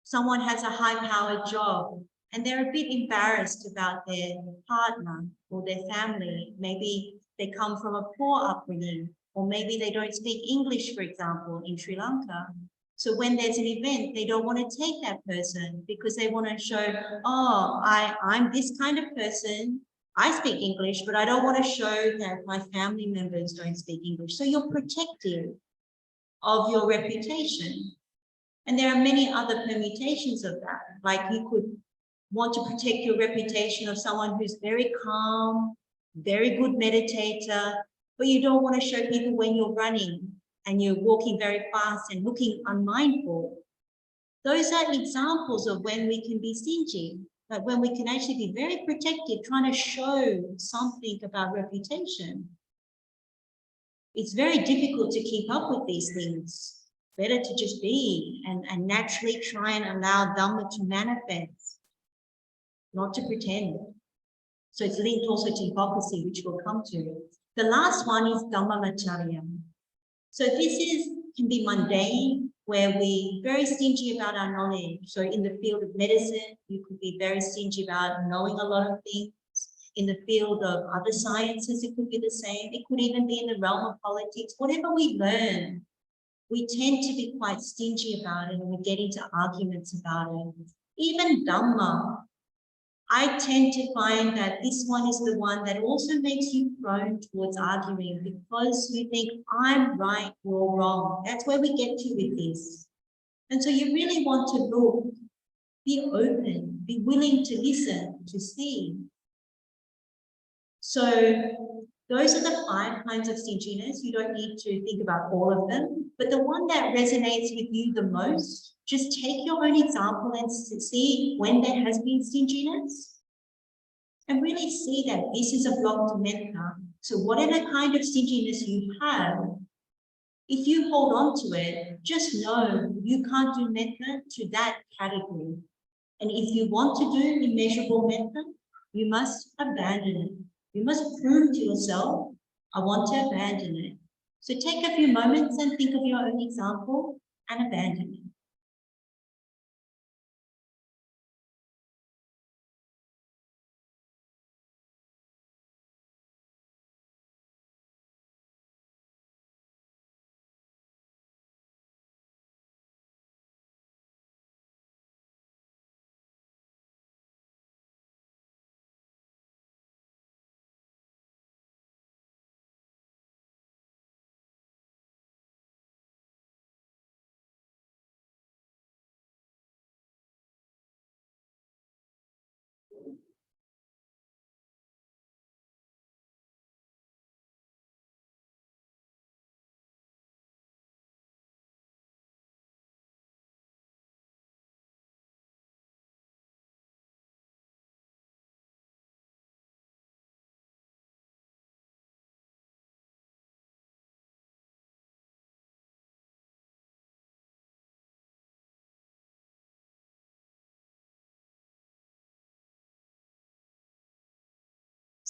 someone has a high-powered job and they're a bit embarrassed about their partner or their family. Maybe they come from a poor upbringing, or maybe they don't speak English, for example, in Sri Lanka. So when there's an event, they don't want to take that person because they want to show, oh, I'm this kind of person. I speak English, but I don't want to show that my family members don't speak English. So you're protective of your reputation. And there are many other permutations of that. Like you could want to protect your reputation of someone who's very calm, very good meditator, but you don't want to show people when you're running and you're walking very fast and looking unmindful. Those are examples of when we can be stingy. But when we can actually be very protective, trying to show something about reputation. It's very difficult to keep up with these things. Better to just be and naturally try and allow Dhamma to manifest, not to pretend. So it's linked also to hypocrisy, which we'll come to. The last one is Dhammamacharya. So this can be mundane, where we're very stingy about our knowledge. So in the field of medicine, you could be very stingy about knowing a lot of things. In the field of other sciences, it could be the same. It could even be in the realm of politics. Whatever we learn, we tend to be quite stingy about it and we get into arguments about it. Even Dhamma, I tend to find that this one is the one that also makes you prone towards arguing because you think I'm right, you're wrong. That's where we get to with this. And so you really want to look, be open, be willing to listen, to see. So those are the 5 kinds of stinginess. You don't need to think about all of them, but the one that resonates with you the most, just take your own example and see when there has been stinginess and really see that this is a block to metta. So whatever kind of stinginess you have, if you hold on to it, just know you can't do metta to that category. And if you want to do immeasurable metta, you must abandon it. You must prove to yourself, I want to abandon it. So take a few moments and think of your own example and abandon it.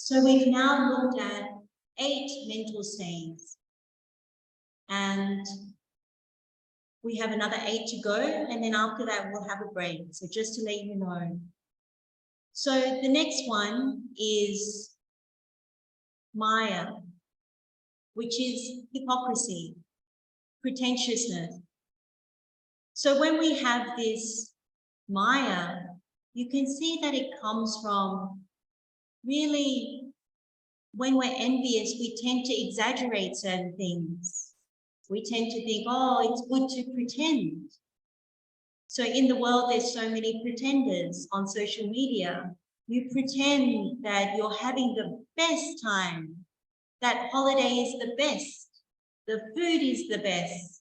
So we've now looked at 8 mental stains, and we have another 8 to go, and then after that we'll have a break. So just to let you know. So the next one is Maya, which is hypocrisy, pretentiousness. So when we have this Maya, you can see that it comes from really, when we're envious, we tend to exaggerate certain things. We tend to think, oh, it's good to pretend. So in the world, there's so many pretenders on social media. You pretend that you're having the best time, that holiday is the best, the food is the best.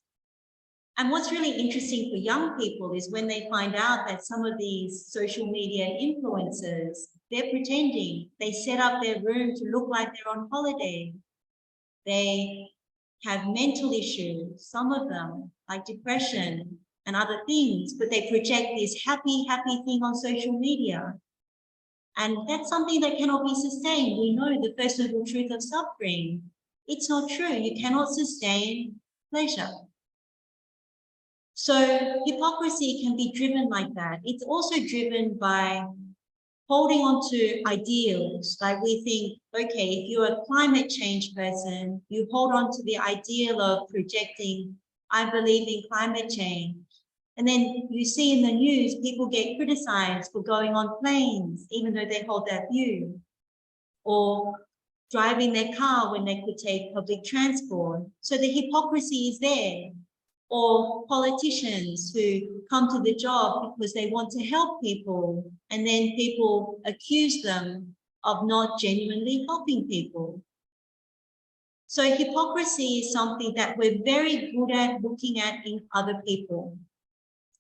And what's really interesting for young people is when they find out that some of these social media influencers, they're pretending. They set up their room to look like they're on holiday. They have mental issues, some of them, like depression and other things, but they project this happy thing on social media. And that's something that cannot be sustained. We know the first noble truth of suffering. It's not true. You cannot sustain pleasure. So hypocrisy can be driven like that. It's also driven by holding on to ideals. Like we think, okay, if you're a climate change person, you hold on to the ideal of projecting, I believe in climate change. And then you see in the news, people get criticized for going on planes, even though they hold that view, or driving their car when they could take public transport. So the hypocrisy is there. Or politicians who come to the job because they want to help people, and then people accuse them of not genuinely helping people. So hypocrisy is something that we're very good at looking at in other people.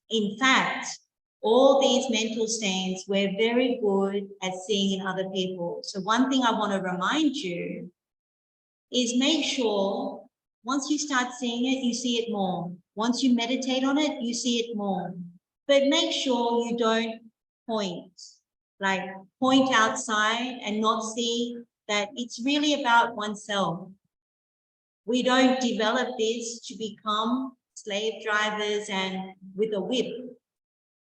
In fact, all these mental stains, we're very good at seeing in other people. So one thing I want to remind you is make sure once you start seeing it, you see it more. Once you meditate on it, you see it more. But make sure you don't point outside and not see that it's really about oneself. We don't develop this to become slave drivers and with a whip.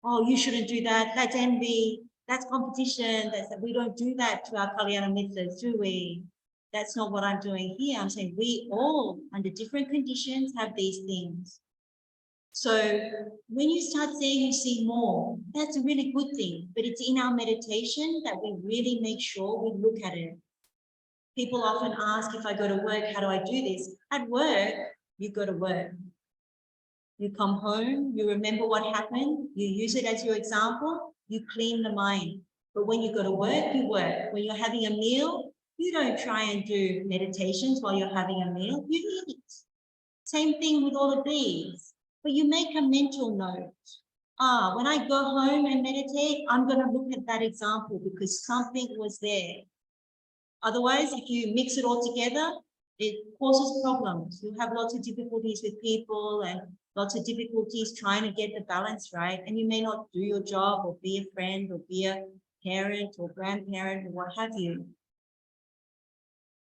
Oh, you shouldn't do that. That's envy. That's competition. We don't do that to our Kalyana Mitras, do we? That's not what I'm doing here. I'm saying we all, under different conditions, have these things. So when you start saying you see more, that's a really good thing. But it's in our meditation that we really make sure we look at it. People often ask, if I go to work, how do I do this? At work, you go to work. You come home, you remember what happened, you use it as your example, you clean the mind. But when you go to work, you work. When you're having a meal, you don't try and do meditations while you're having a meal, you eat. Same thing with all of these. But you make a mental note. When I go home and meditate, I'm going to look at that example because something was there. Otherwise, if you mix it all together, it causes problems. You have lots of difficulties with people and lots of difficulties trying to get the balance right. And you may not do your job or be a friend or be a parent or grandparent or what have you.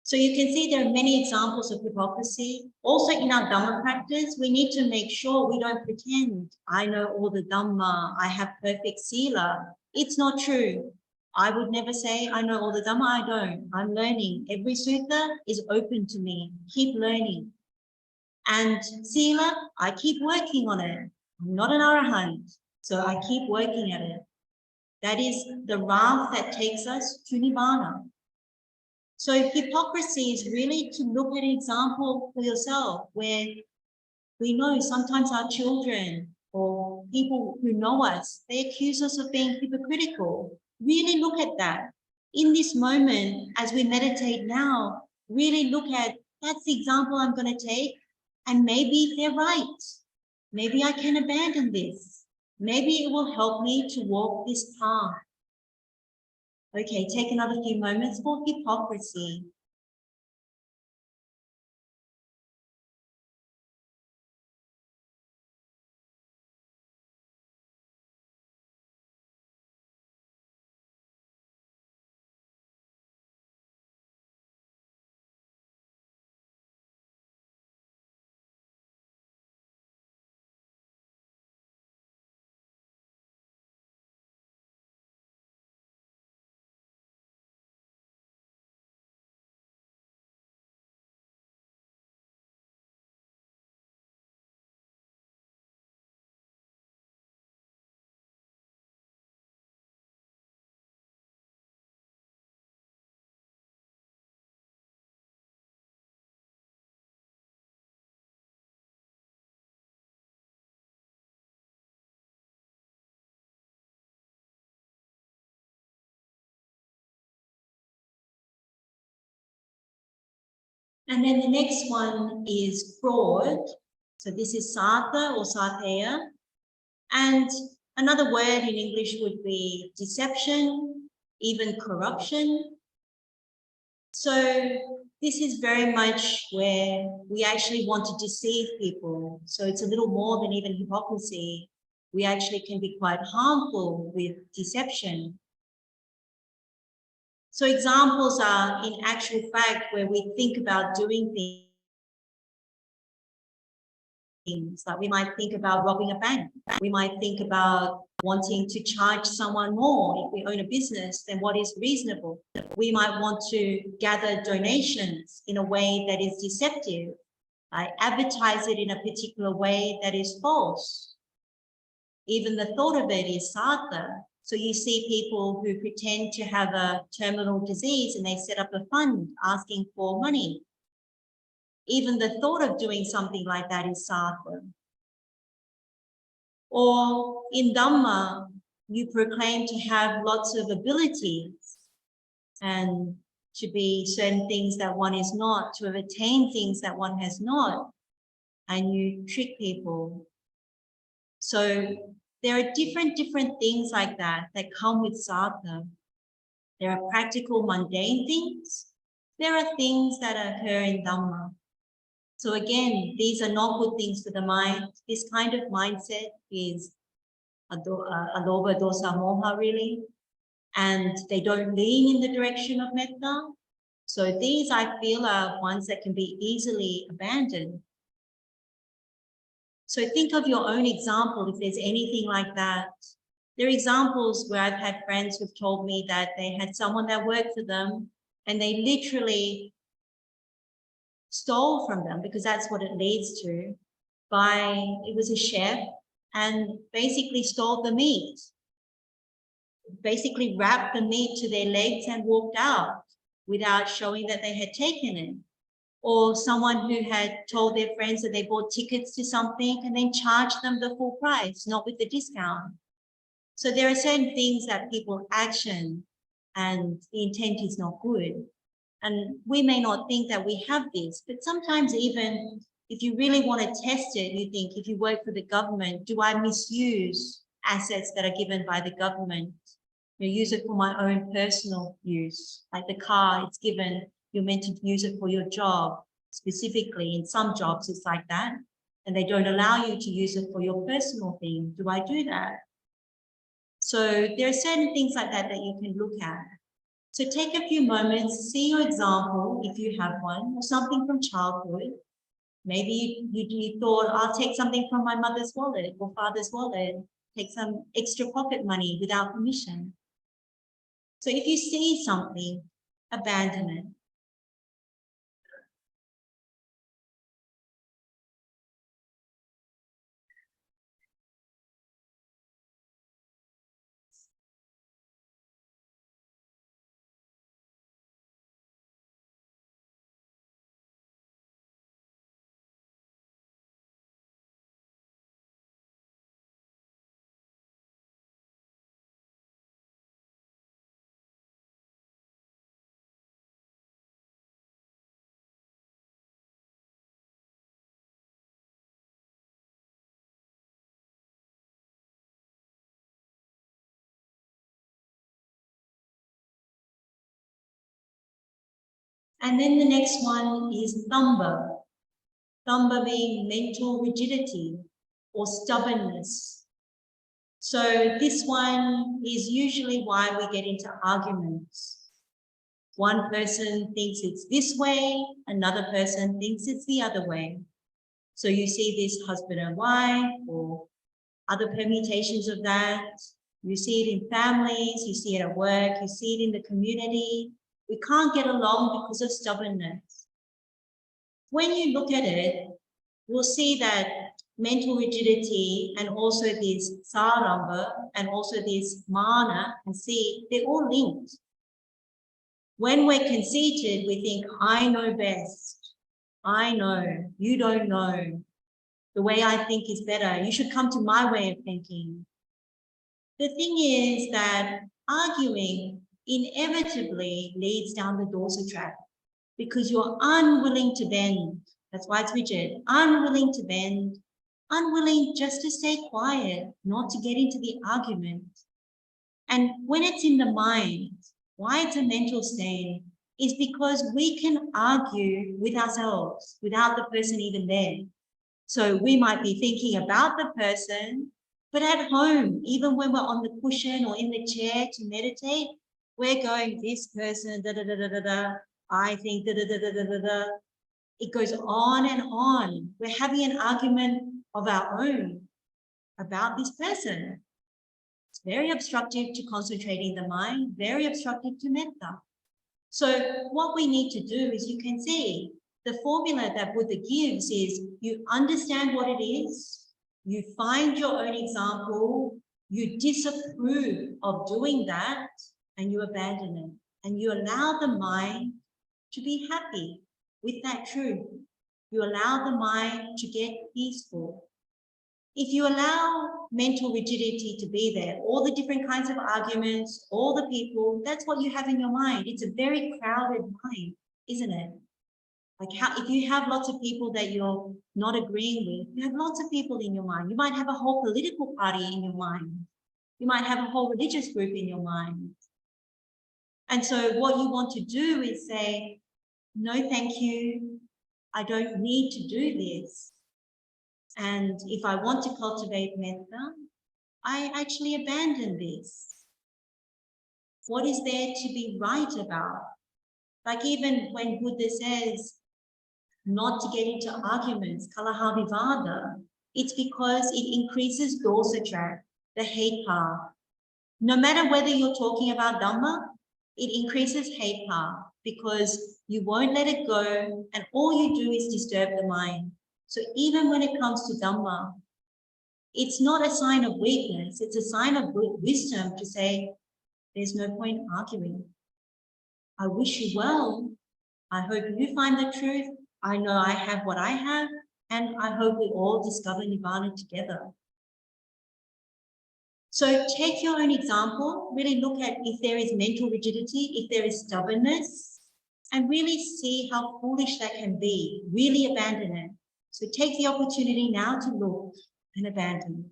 So you can see there are many examples of hypocrisy. Also in our Dhamma practice, we need to make sure we don't pretend, I know all the Dhamma, I have perfect Sila. It's not true. I would never say, I know all the Dhamma, I don't. I'm learning. Every sutta is open to me. Keep learning. And Sila, I keep working on it. I'm not an Arahant, so I keep working at it. That is the path that takes us to Nibbana. So hypocrisy is really to look at an example for yourself where we know sometimes our children or people who know us, they accuse us of being hypocritical. Really look at that. In this moment, as we meditate now, really look at, that's the example I'm going to take, and maybe they're right. Maybe I can abandon this. Maybe it will help me to walk this path. Okay, take another few moments for hypocrisy. And then the next one is fraud. So this is satha or sateya. And another word in English would be deception, even corruption. So this is very much where we actually want to deceive people. So it's a little more than even hypocrisy. We actually can be quite harmful with deception. So examples are in actual fact where we think about doing things like we might think about robbing a bank. We might think about wanting to charge someone more. If we own a business, then what is reasonable? We might want to gather donations in a way that is deceptive. Advertise it in a particular way that is false. Even the thought of it is satha. So you see people who pretend to have a terminal disease and they set up a fund asking for money. Even the thought of doing something like that is satha. Or in Dhamma, you proclaim to have lots of abilities and to be certain things that one is not, to have attained things that one has not, and you trick people. So there are different things like that come with satha. There are practical, mundane things. There are things that occur in Dhamma. So again, these are not good things for the mind. This kind of mindset is alobha, dosa, moha really, and they don't lean in the direction of metta. So these I feel are ones that can be easily abandoned. So think of your own example if there's anything like that. There are examples where I've had friends who've told me that they had someone that worked for them and they literally stole from them because that's what it leads to. it was a chef, and basically stole the meat, basically wrapped the meat to their legs and walked out without showing that they had taken it. Or someone who had told their friends that they bought tickets to something and then charged them the full price, not with the discount. So there are certain things that people action and the intent is not good. And we may not think that we have this, but sometimes even if you really want to test it, you think, if you work for the government, do I misuse assets that are given by the government? You use it for my own personal use, like the car, it's given, you're meant to use it for your job. Specifically, in some jobs, it's like that. And they don't allow you to use it for your personal thing. Do I do that? So there are certain things like that that you can look at. So take a few moments, see your example, if you have one, or something from childhood. Maybe you thought, I'll take something from my mother's wallet or father's wallet, take some extra pocket money without permission. So if you see something, abandon it. And then the next one is thamba. Thamba being mental rigidity or stubbornness. So this one is usually why we get into arguments. One person thinks it's this way, another person thinks it's the other way. So you see this husband and wife or other permutations of that. You see it in families, you see it at work, you see it in the community. We can't get along because of stubbornness. When you look at it, we'll see that mental rigidity and also this saramba and also this mana and see, they're all linked. When we're conceited, we think, I know best. I know, you don't know. The way I think is better. You should come to my way of thinking. The thing is that arguing inevitably leads down the dorsal track because you're unwilling to bend. That's why it's rigid. Unwilling to bend, unwilling just to stay quiet, not to get into the argument. And when it's in the mind, why it's a mental state is because we can argue with ourselves without the person even there. So we might be thinking about the person, but at home, even when we're on the cushion or in the chair to meditate, we're going, this person, da da da da da da, I think da da da da da da da. It goes on and on. We're having an argument of our own about this person. It's very obstructive to concentrating the mind, very obstructive to metta. So what we need to do is, you can see, the formula that Buddha gives is you understand what it is, you find your own example, you disapprove of doing that, and you abandon it. And you allow the mind to be happy with that truth. You allow the mind to get peaceful. If you allow mental rigidity to be there, all the different kinds of arguments, all the people, that's what you have in your mind. It's a very crowded mind, isn't it? Like if you have lots of people that you're not agreeing with, you have lots of people in your mind. You might have a whole political party in your mind. You might have a whole religious group in your mind. And so what you want to do is say, no, thank you. I don't need to do this. And if I want to cultivate metta, I actually abandon this. What is there to be right about? Like even when Buddha says not to get into arguments, kalaha vivada, it's because it increases dosa track, the hate path. No matter whether you're talking about Dhamma, it increases hate path because you won't let it go and all you do is disturb the mind. So even when it comes to Dhamma, it's not a sign of weakness, it's a sign of wisdom to say, there's no point arguing. I wish you well. I hope you find the truth. I know I have what I have, and I hope we all discover Nibbana together. So take your own example, really look at if there is mental rigidity, if there is stubbornness, and really see how foolish that can be. Really abandon it. So take the opportunity now to look and abandon.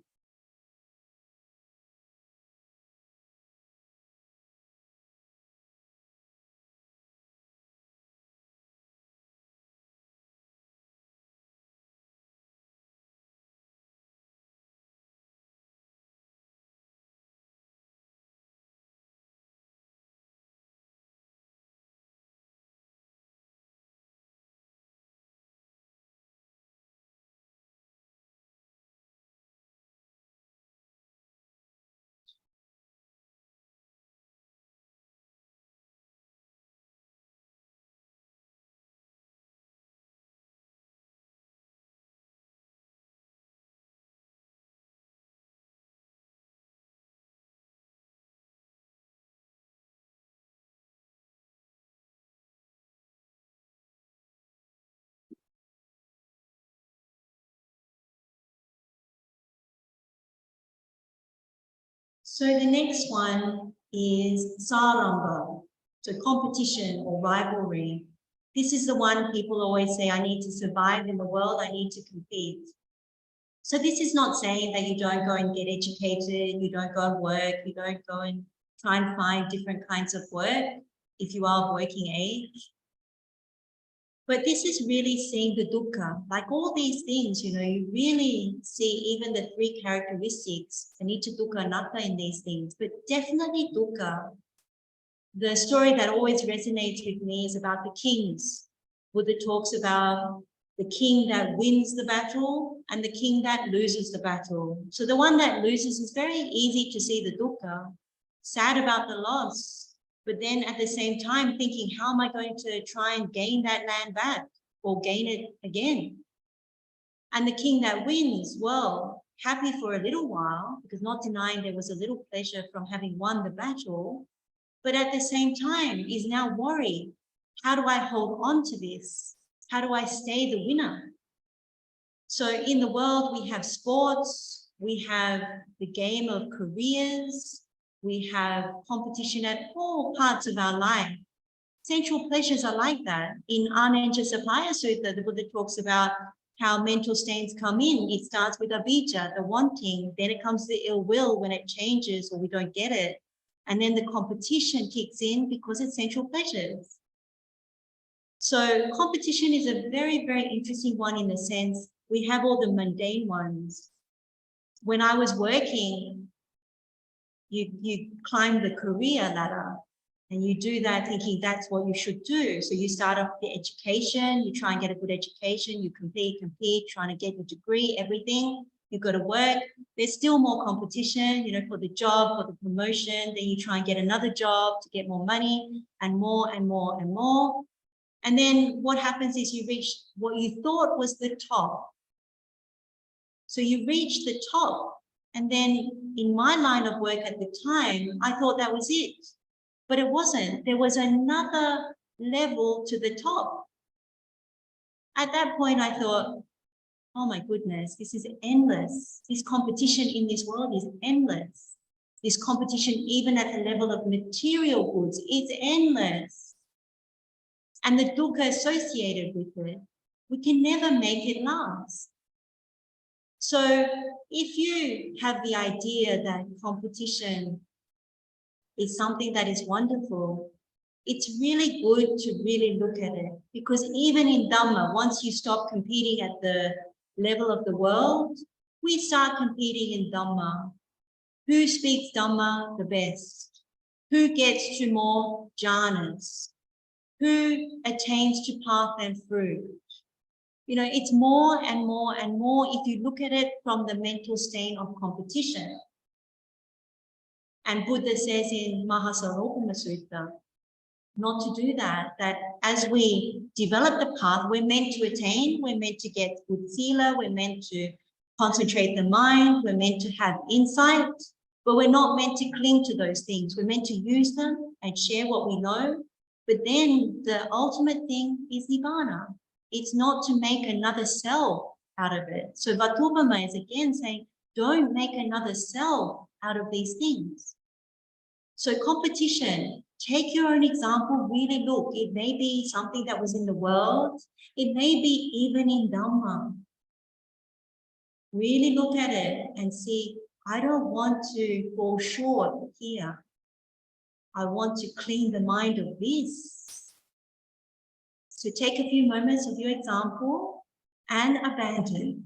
So the next one is saramba, so competition or rivalry. This is the one people always say, I need to survive in the world, I need to compete. So this is not saying that you don't go and get educated, you don't go and work, you don't go and try and find different kinds of work if you are of working age. But this is really seeing the dukkha, like all these things, you really see even the three characteristics, anicca, dukkha, anatta in these things, but definitely dukkha. The story that always resonates with me is about the kings. Buddha talks about the king that wins the battle and the king that loses the battle. So the one that loses is very easy to see the dukkha, sad about the loss, but then at the same time thinking, how am I going to try and gain that land back or gain it again? And the king that wins, well, happy for a little while, because not denying there was a little pleasure from having won the battle, but at the same time is now worried, how do I hold on to this? How do I stay the winner? So in the world, we have sports, we have the game of careers, we have competition at all parts of our life. Sensual pleasures are like that. In Anenjasapaya Sutta, the Buddha talks about how mental stains come in. It starts with avijja, the wanting, then it comes the ill will when it changes or we don't get it. And then the competition kicks in because it's sensual pleasures. So competition is a very, very interesting one in the sense we have all the mundane ones. When I was working, you climb the career ladder and you do that thinking that's what you should do. So you start off the education, you try and get a good education, you compete, trying to get your degree, everything. You go to work, there's still more competition, for the job, for the promotion, then you try and get another job to get more money and more and more and more. And then what happens is you reach what you thought was the top. So you reach the top. And then in my line of work at the time, I thought that was it, but it wasn't. There was another level to the top. At that point, I thought, oh my goodness, this is endless. This competition in this world is endless. This competition, even at the level of material goods, is endless. And the dukkha associated with it, we can never make it last. So if you have the idea that competition is something that is wonderful, it's really good to really look at it, because even in Dhamma, once you stop competing at the level of the world, we start competing in Dhamma. Who speaks Dhamma the best? Who gets to more jhanas? Who attains to path and fruit? It's more and more and more if you look at it from the mental stain of competition. And Buddha says in Vatthupama Sutta, not to do that, that as we develop the path, we're meant to attain, we're meant to get good sila, we're meant to concentrate the mind, we're meant to have insight, but we're not meant to cling to those things. We're meant to use them and share what we know. But then the ultimate thing is nibbana. It's not to make another self out of it. So Vatthupama is again saying, don't make another self out of these things. So competition, take your own example, really look. It may be something that was in the world. It may be even in Dhamma. Really look at it and see, I don't want to fall short here. I want to clean the mind of this. So take a few moments of your example and abandon.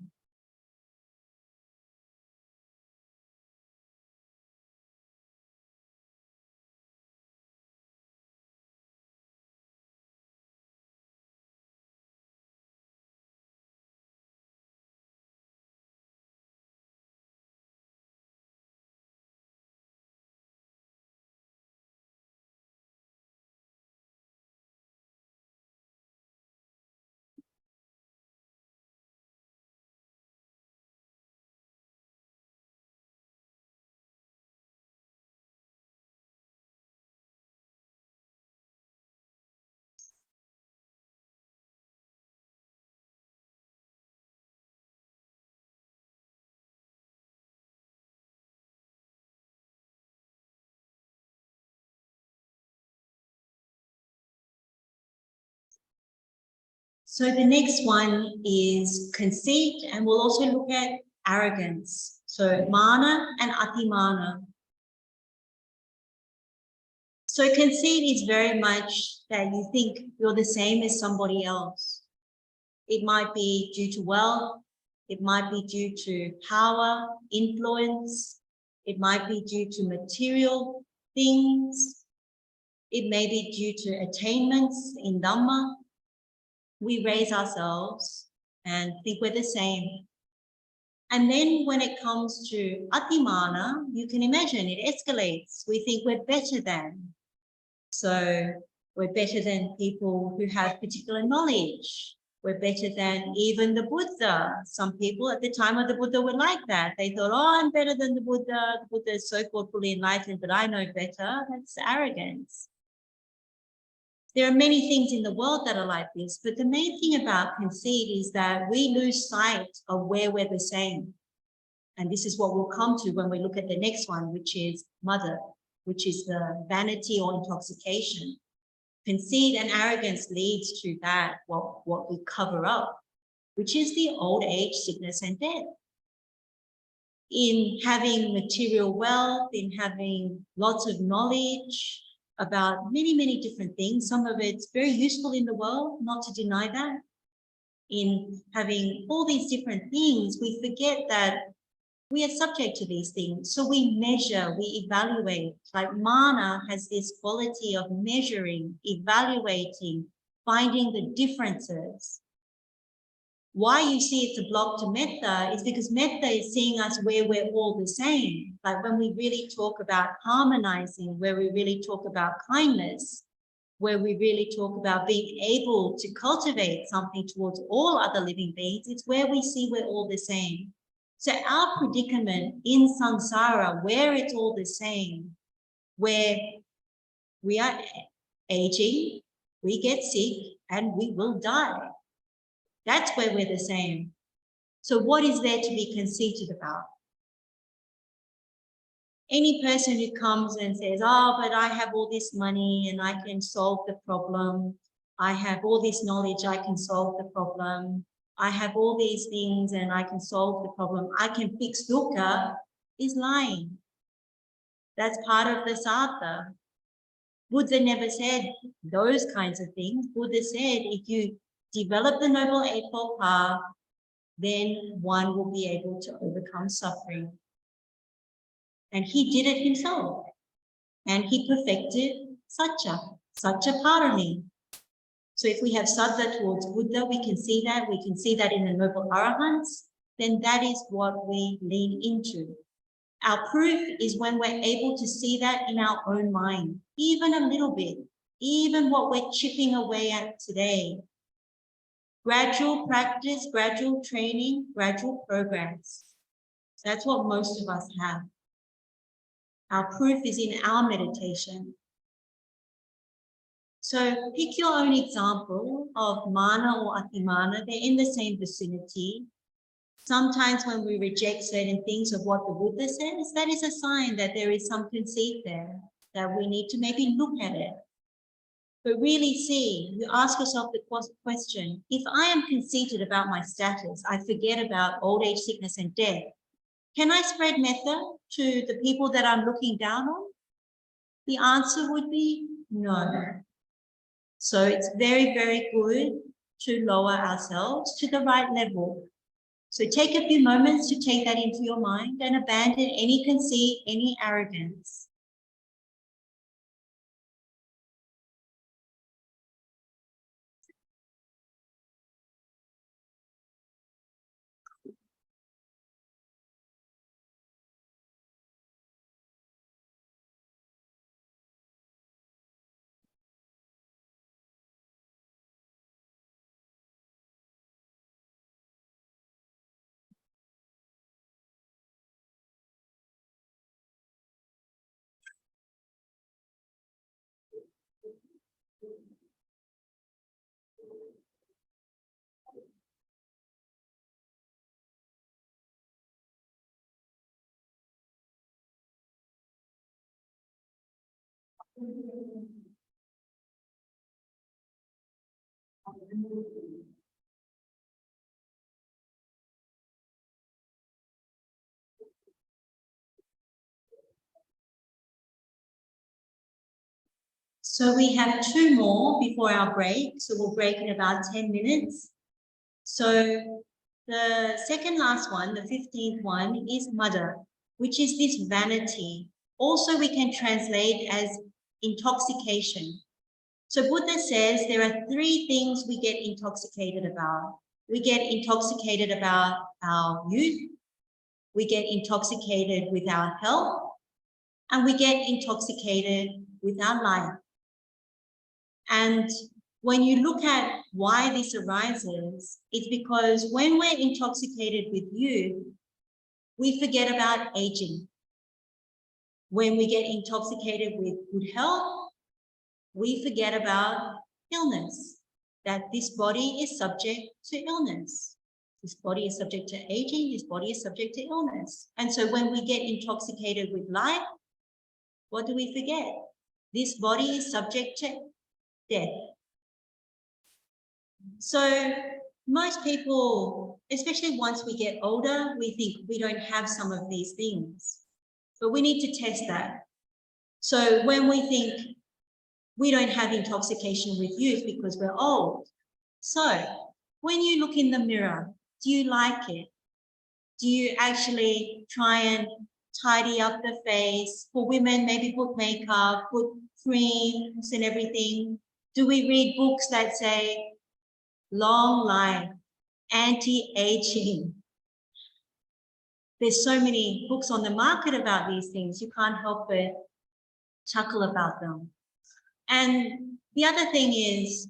So the next one is conceit, and we'll also look at arrogance. So mana and atimana. So conceit is very much that you think you're the same as somebody else. It might be due to wealth. It might be due to power, influence. It might be due to material things. It may be due to attainments in Dhamma. We raise ourselves and think we're the same. And then when it comes to atimana, you can imagine it escalates. We think we're better than. So we're better than people who have particular knowledge. We're better than even the Buddha. Some people at the time of the Buddha were like that. They thought, oh, I'm better than the Buddha. The Buddha is so-called fully enlightened, but I know better. That's arrogance. There are many things in the world that are like this, but the main thing about conceit is that we lose sight of where we're the same. And this is what we'll come to when we look at the next one, which is mother, which is the vanity or intoxication. Conceit and arrogance leads to that, what we cover up, which is the old age, sickness, and death. In having material wealth, in having lots of knowledge about many, many different things. Some of it's very useful in the world, not to deny that. In having all these different things, we forget that we are subject to these things. So we measure, we evaluate. Like mana has this quality of measuring, evaluating, finding the differences. Why you see it's a block to metta is because metta is seeing us where we're all the same. Like when we really talk about harmonizing, where we really talk about kindness, where we really talk about being able to cultivate something towards all other living beings, it's where we see we're all the same. So our predicament in samsara, where it's all the same, where we are aging, we get sick, and we will die. That's where we're the same. So what is there to be conceited about? Any person who comes and says, oh, but I have all this money and I can solve the problem. I have all this knowledge, I can solve the problem. I have all these things and I can solve the problem. I can fix dukkha, is lying. That's part of the Sutta. Buddha never said those kinds of things. Buddha said, if you develop the Noble Eightfold Path, then one will be able to overcome suffering. And he did it himself. And he perfected Satya Parami. So if we have Sattva towards Buddha, we can see that. We can see that in the Noble Arahants. Then that is what we lean into. Our proof is when we're able to see that in our own mind, even a little bit. even what we're chipping away at today. Gradual practice, gradual training, gradual progress. That's what most of us have. Our proof is in our meditation. So pick your own example of mana or atimana. They're in the same vicinity. Sometimes when we reject certain things of what the Buddha says, that is a sign that there is some conceit there, that we need to maybe look at it. But really see, you ask yourself the question, if I am conceited about my status, I forget about old age, sickness, and death, can I spread metta to the people that I'm looking down on? The answer would be no. So it's very, very good to lower ourselves to the right level. So take a few moments to take that into your mind and abandon any conceit, any arrogance. So we have 2 more before our break. So we'll break in about 10 minutes. So the second last one, the 15th one, is mada, which is this vanity. Also, we can translate as intoxication. So Buddha says there are 3 things we get intoxicated about. We get intoxicated about our youth, we get intoxicated with our health, and we get intoxicated with our life. And when you look at why this arises, it's because when we're intoxicated with youth, we forget about aging. When we get intoxicated with good health, we forget about illness, that this body is subject to illness. This body is subject to aging, this body is subject to illness. And so when we get intoxicated with life, what do we forget? This body is subject to death. So most people, especially once we get older, we think we don't have some of these things, but we need to test that. So when we think we don't have intoxication with youth because we're old, so when you look in the mirror, do you like it? Do you actually try and tidy up the face? For women, maybe put makeup, put creams and everything. Do we read books that say long life, anti-aging? There's so many books on the market about these things. You can't help but chuckle about them. And the other thing is,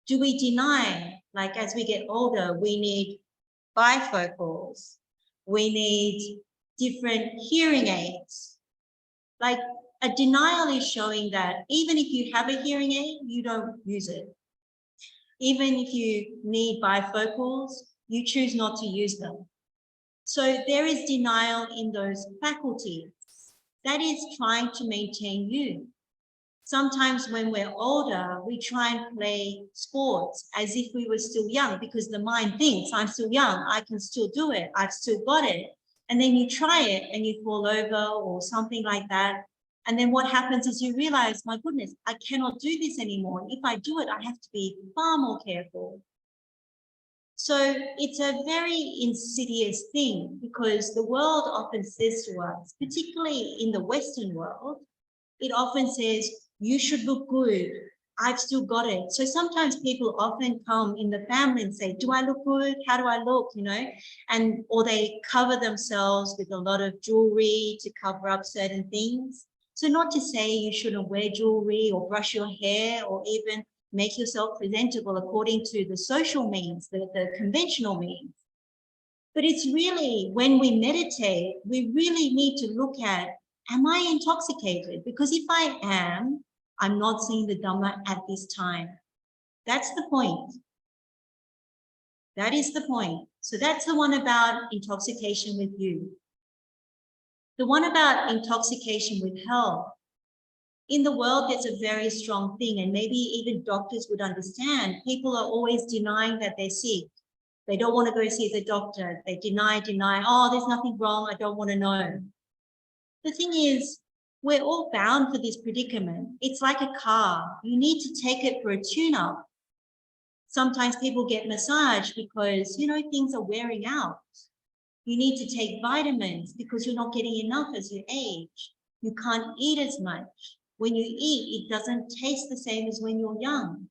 do we deny, like as we get older, we need bifocals, we need different hearing aids. Like a denial is showing that even if you have a hearing aid, you don't use it. Even if you need bifocals, you choose not to use them. So there is denial in those faculties. That is trying to maintain youth. Sometimes when we're older, we try and play sports as if we were still young because the mind thinks, I'm still young, I can still do it, I've still got it. And then you try it and you fall over or something like that. And then what happens is you realize, my goodness, I cannot do this anymore. And if I do it, I have to be far more careful. So it's a very insidious thing because the world often says to us, particularly in the Western world, it often says, you should look good. I've still got it. So sometimes people often come in the family and say, do I look good? How do I look? You know, or they cover themselves with a lot of jewelry to cover up certain things. So not to say you shouldn't wear jewelry or brush your hair or even make yourself presentable according to the social means, the conventional means. But it's really, when we meditate, we really need to look at, am I intoxicated? Because if I am, I'm not seeing the Dhamma at this time. That's the point. That is the point. So that's the one about intoxication with you. The one about intoxication with health. In the world, there's a very strong thing, and maybe even doctors would understand. People are always denying that they're sick. They don't want to go see the doctor. They deny, oh, there's nothing wrong. I don't want to know. The thing is, we're all bound for this predicament. It's like a car. You need to take it for a tune-up. Sometimes people get massaged because, you know, things are wearing out. You need to take vitamins because you're not getting enough as you age. You can't eat as much. When you eat, it doesn't taste the same as when you're young.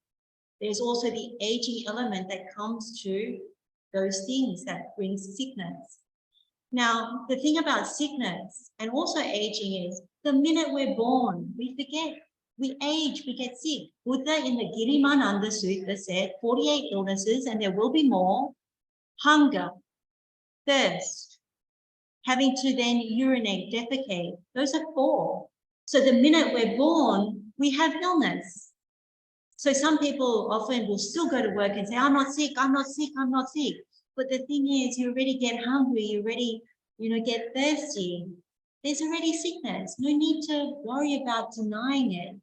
There's also the aging element that comes to those things that brings sickness. Now, the thing about sickness and also aging is the minute we're born, we forget, we age, we get sick. Buddha in the Girimananda Sutta said 48 illnesses, and there will be more: hunger, thirst, having to then urinate, defecate. Those are 4. So the minute we're born, we have illness. So some people often will still go to work and say, I'm not sick, I'm not sick, I'm not sick. But the thing is, you already get hungry, you already, get thirsty. There's already sickness. No need to worry about denying it.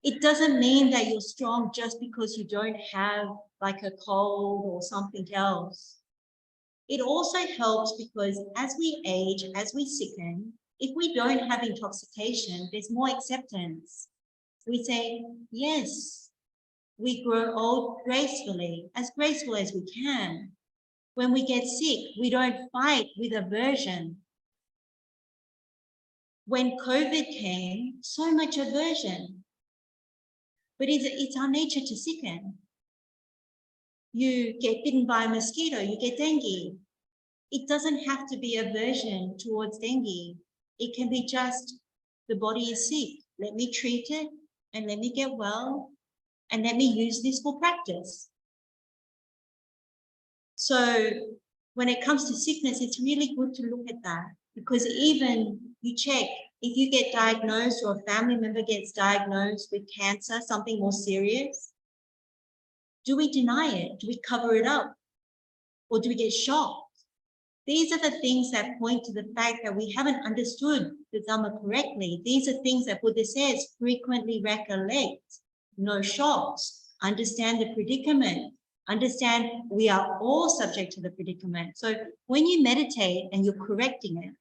It doesn't mean that you're strong just because you don't have like a cold or something else. It also helps because as we age, as we sicken, if we don't have intoxication, there's more acceptance. We say, yes, we grow old gracefully, as graceful as we can. When we get sick, we don't fight with aversion. When COVID came, so much aversion. But it's our nature to sicken. You get bitten by a mosquito, you get dengue. It doesn't have to be aversion towards dengue. It can be just the body is sick. Let me treat it and let me get well and let me use this for practice. So when it comes to sickness, it's really good to look at that, because even you check, if you get diagnosed or a family member gets diagnosed with cancer, something more serious, do we deny it? Do we cover it up? Or do we get shocked? These are the things that point to the fact that we haven't understood the Dhamma correctly. These are things that Buddha says, frequently recollect, no shocks, understand the predicament, understand we are all subject to the predicament. So when you meditate and you're correcting it,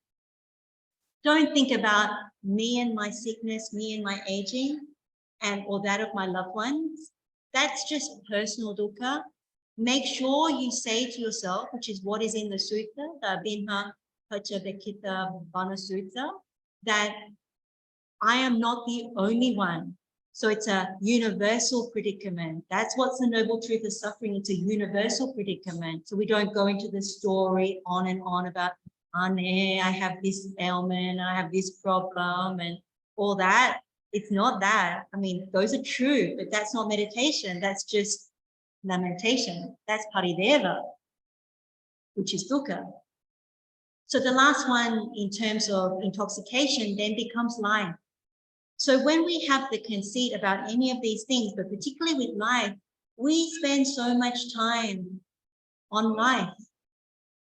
don't think about me and my sickness, me and my aging, or that of my loved ones. That's just personal dukkha. Make sure you say to yourself, which is what is in the sutta, the Abhinha Pachabekita Vana Sutta, that I am not the only one. So it's a universal predicament. That's what's the noble truth of suffering. It's a universal predicament. So we don't go into the story on and on about, I have this ailment, I have this problem and all that. It's not that. I mean, those are true, but that's not meditation. That's just lamentation. That's parideva, which is dukkha. So the last one in terms of intoxication then becomes life. So when we have the conceit about any of these things, but particularly with life, we spend so much time on life.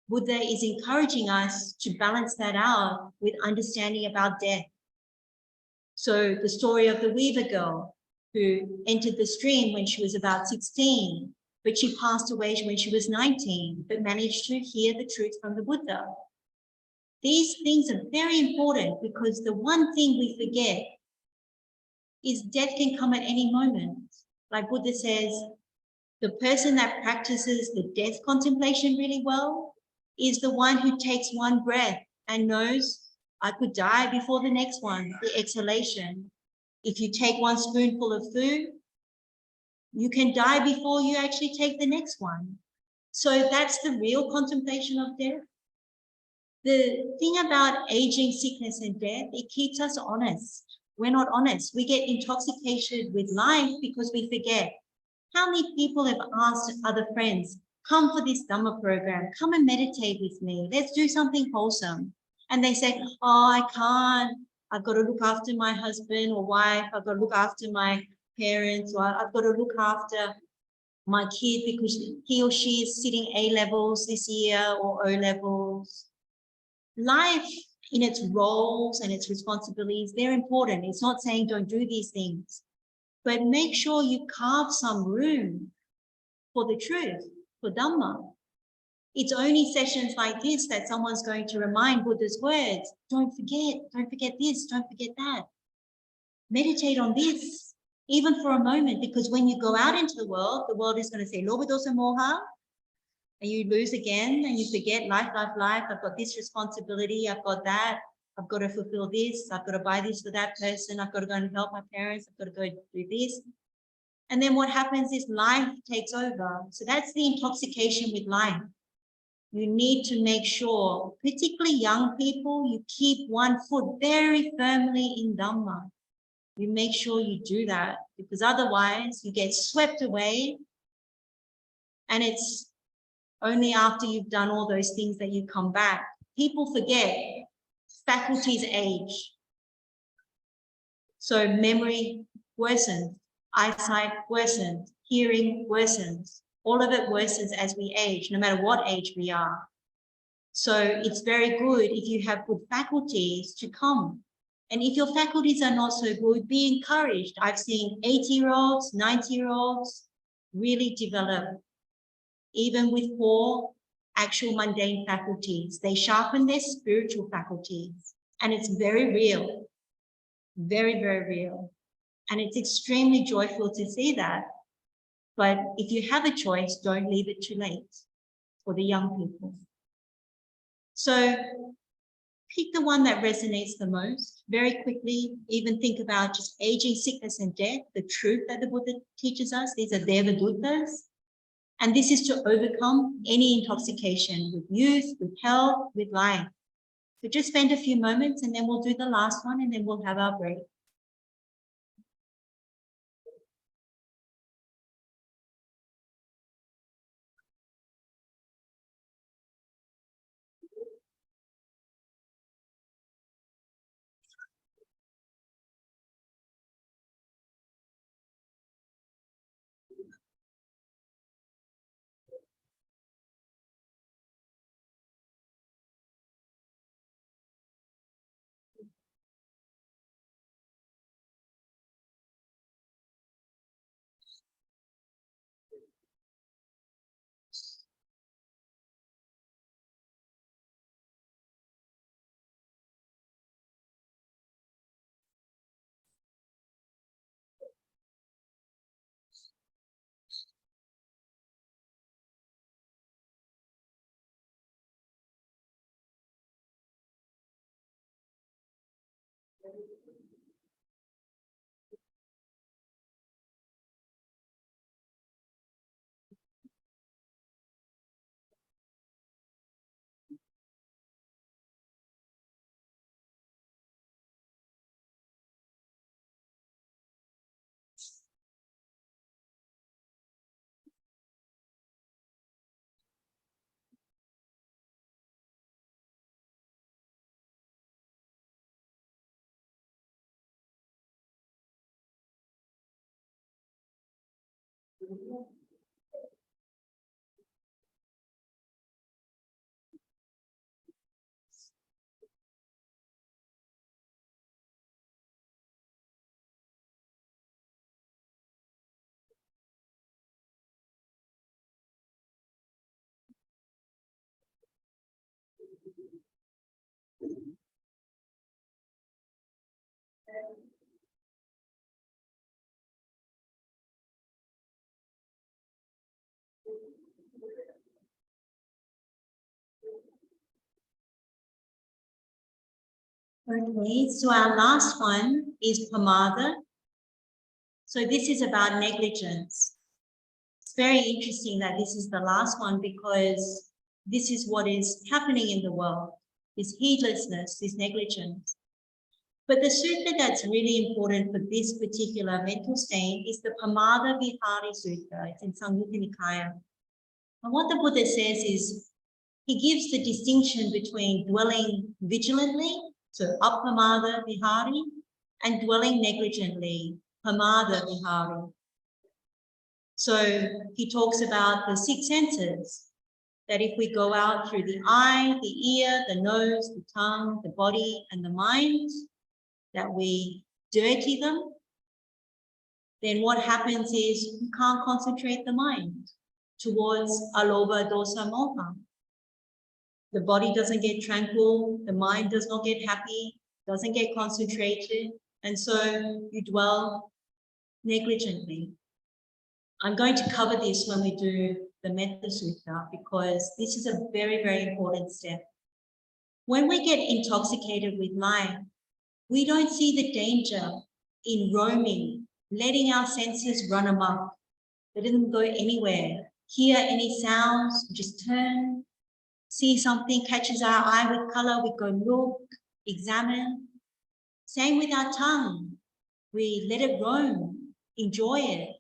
Buddha is encouraging us to balance that out with understanding about death. So the story of the weaver girl who entered the stream when she was about 16, but she passed away when she was 19, but managed to hear the truth from the Buddha. These things are very important because the one thing we forget is death can come at any moment. Like Buddha says, the person that practices the death contemplation really well is the one who takes one breath and knows, I could die before the next one, the exhalation. If you take one spoonful of food, you can die before you actually take the next one. So that's the real contemplation of death. The thing about aging, sickness, and death, it keeps us honest. We're not honest. We get intoxicated with life because we forget. How many people have asked other friends, come for this Dhamma program, come and meditate with me, let's do something wholesome. And they say, oh, I can't, I've got to look after my husband or wife, I've got to look after my parents, or I've got to look after my kid because he or she is sitting A levels this year or O levels. Life in its roles and its responsibilities, they're important. It's not saying don't do these things, but make sure you carve some room for the truth, for Dhamma. It's only sessions like this that someone's going to remind Buddha's words. Don't forget this, don't forget that. Meditate on this, even for a moment, because when you go out into the world is going to say, Loba dosa moha, and you lose again and you forget life. I've got this responsibility. I've got that. I've got to fulfill this. I've got to buy this for that person. I've got to go and help my parents. I've got to go do this. And then what happens is life takes over. So that's the intoxication with life. You need to make sure, particularly young people, you keep one foot very firmly in Dhamma. You make sure you do that, because otherwise you get swept away, and it's only after you've done all those things that you come back. People forget, faculties age. So memory worsens, eyesight worsens, hearing worsens. All of it worsens as we age, no matter what age we are. So it's very good if you have good faculties to come. And if your faculties are not so good, be encouraged. I've seen 80-year-olds, 90-year-olds really develop, even with poor actual mundane faculties. They sharpen their spiritual faculties. And it's very real, very, very real. And it's extremely joyful to see that. But if you have a choice, don't leave it too late for the young people. So pick the one that resonates the most. Very quickly, even think about just aging, sickness, and death, the truth that the Buddha teaches us. These are Devaduttas. And this is to overcome any intoxication with youth, with health, with life. So just spend a few moments and then we'll do the last one and then we'll have our break. Okay, so our last one is pamada. So this is about negligence. It's very interesting that this is the last one because this is what is happening in the world. this heedlessness, this negligence. But the sutta that's really important for this particular mental stain is the Pamada Vihari Sutta. It's in Samyutta Nikaya. And what the Buddha says is, he gives the distinction between dwelling vigilantly, so Appamada Vihari, and dwelling negligently, Pamada Vihari. So he talks about the 6 senses, that if we go out through the eye, the ear, the nose, the tongue, the body, and the mind, that we dirty them, then what happens is we can't concentrate the mind towards alobha, dosa, moha. The body doesn't get tranquil, the mind does not get happy, doesn't get concentrated, and so you dwell negligently. I'm going to cover this when we do the Metta Sutta because this is a very, very important step. When we get intoxicated with life, we don't see the danger in roaming, letting our senses run amok, letting them go anywhere. Hear any sounds, just turn, see something catches our eye with color, we go look, examine. Same with our tongue. We let it roam, enjoy it.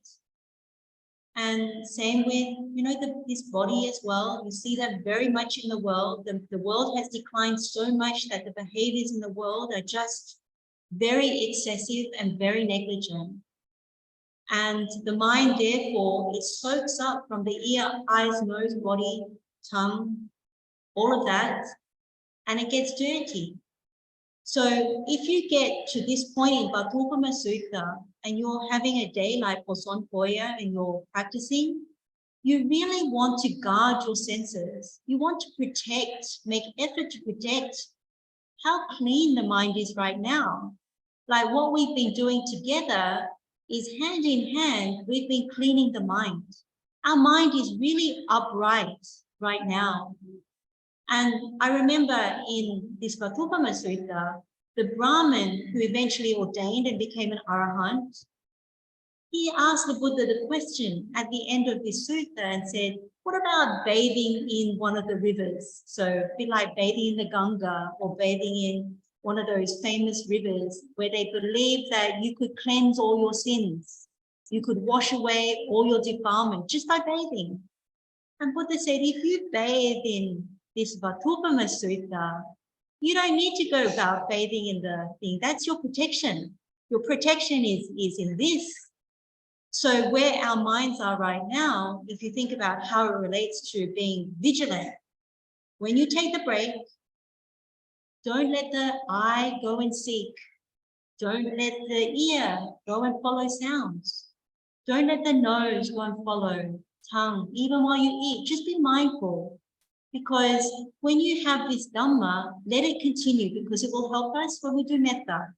And same with, this body as well. You see that very much in the world. The world has declined so much that the behaviors in the world are just very excessive and very negligent. And the mind, therefore, it soaks up from the ear, eyes, nose, body, tongue, all of that, and it gets dirty. So if you get to this point in Vatthupama Sutta and you're having a day like Poson, Poya and you're practicing, you really want to guard your senses. You want to protect, make effort to protect how clean the mind is right now. Like what we've been doing together is hand in hand, we've been cleaning the mind. Our mind is really upright right now. And I remember in this Vatthupama Sutta, the Brahmin who eventually ordained and became an Arahant, he asked the Buddha the question at the end of this sutta and said, what about bathing in one of the rivers? So a bit like bathing in the Ganga or bathing in one of those famous rivers where they believe that you could cleanse all your sins. You could wash away all your defilement just by bathing. And Buddha said, if you bathe in this Vatthupama Sutta, you don't need to go about bathing in the thing. That's your protection. Your protection is in this. So where our minds are right now, if you think about how it relates to being vigilant, when you take the break, don't let the eye go and seek. Don't let the ear go and follow sounds. Don't let the nose go and follow tongue, even while you eat. Just be mindful. Because when you have this Dhamma, let it continue because it will help us when we do Metta.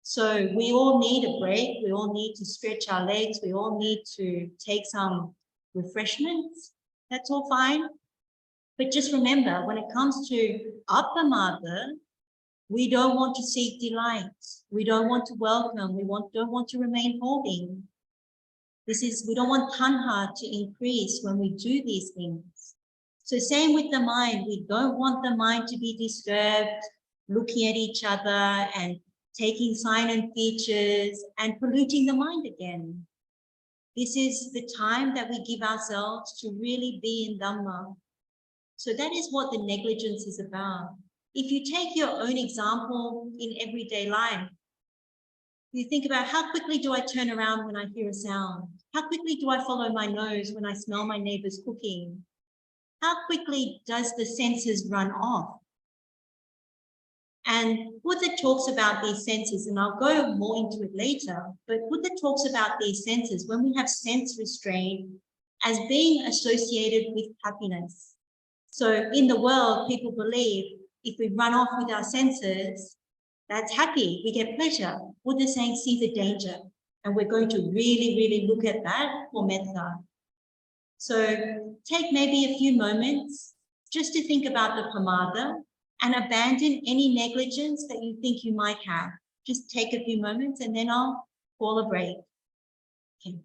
So we all need a break. We all need to stretch our legs. We all need to take some refreshments. That's all fine. But just remember, when it comes to Appamada, we don't want to seek delight. We don't want to welcome. We don't want to remain holding. We don't want tanha to increase when we do these things. So same with the mind. We don't want the mind to be disturbed, looking at each other and taking silent features and polluting the mind again. This is the time that we give ourselves to really be in Dhamma. So that is what the negligence is about. If you take your own example in everyday life, you think about how quickly do I turn around when I hear a sound? How quickly do I follow my nose when I smell my neighbor's cooking? How quickly does the senses run off? And Buddha talks about these senses, and I'll go more into it later, but Buddha talks about these senses when we have sense restraint as being associated with happiness. So in the world, people believe if we run off with our senses, that's happy, we get pleasure. Buddha's saying, see the danger. And we're going to really, really look at that for metta. So take maybe a few moments just to think about the pamada and abandon any negligence that you think you might have. Just take a few moments and then I'll call a break. Okay.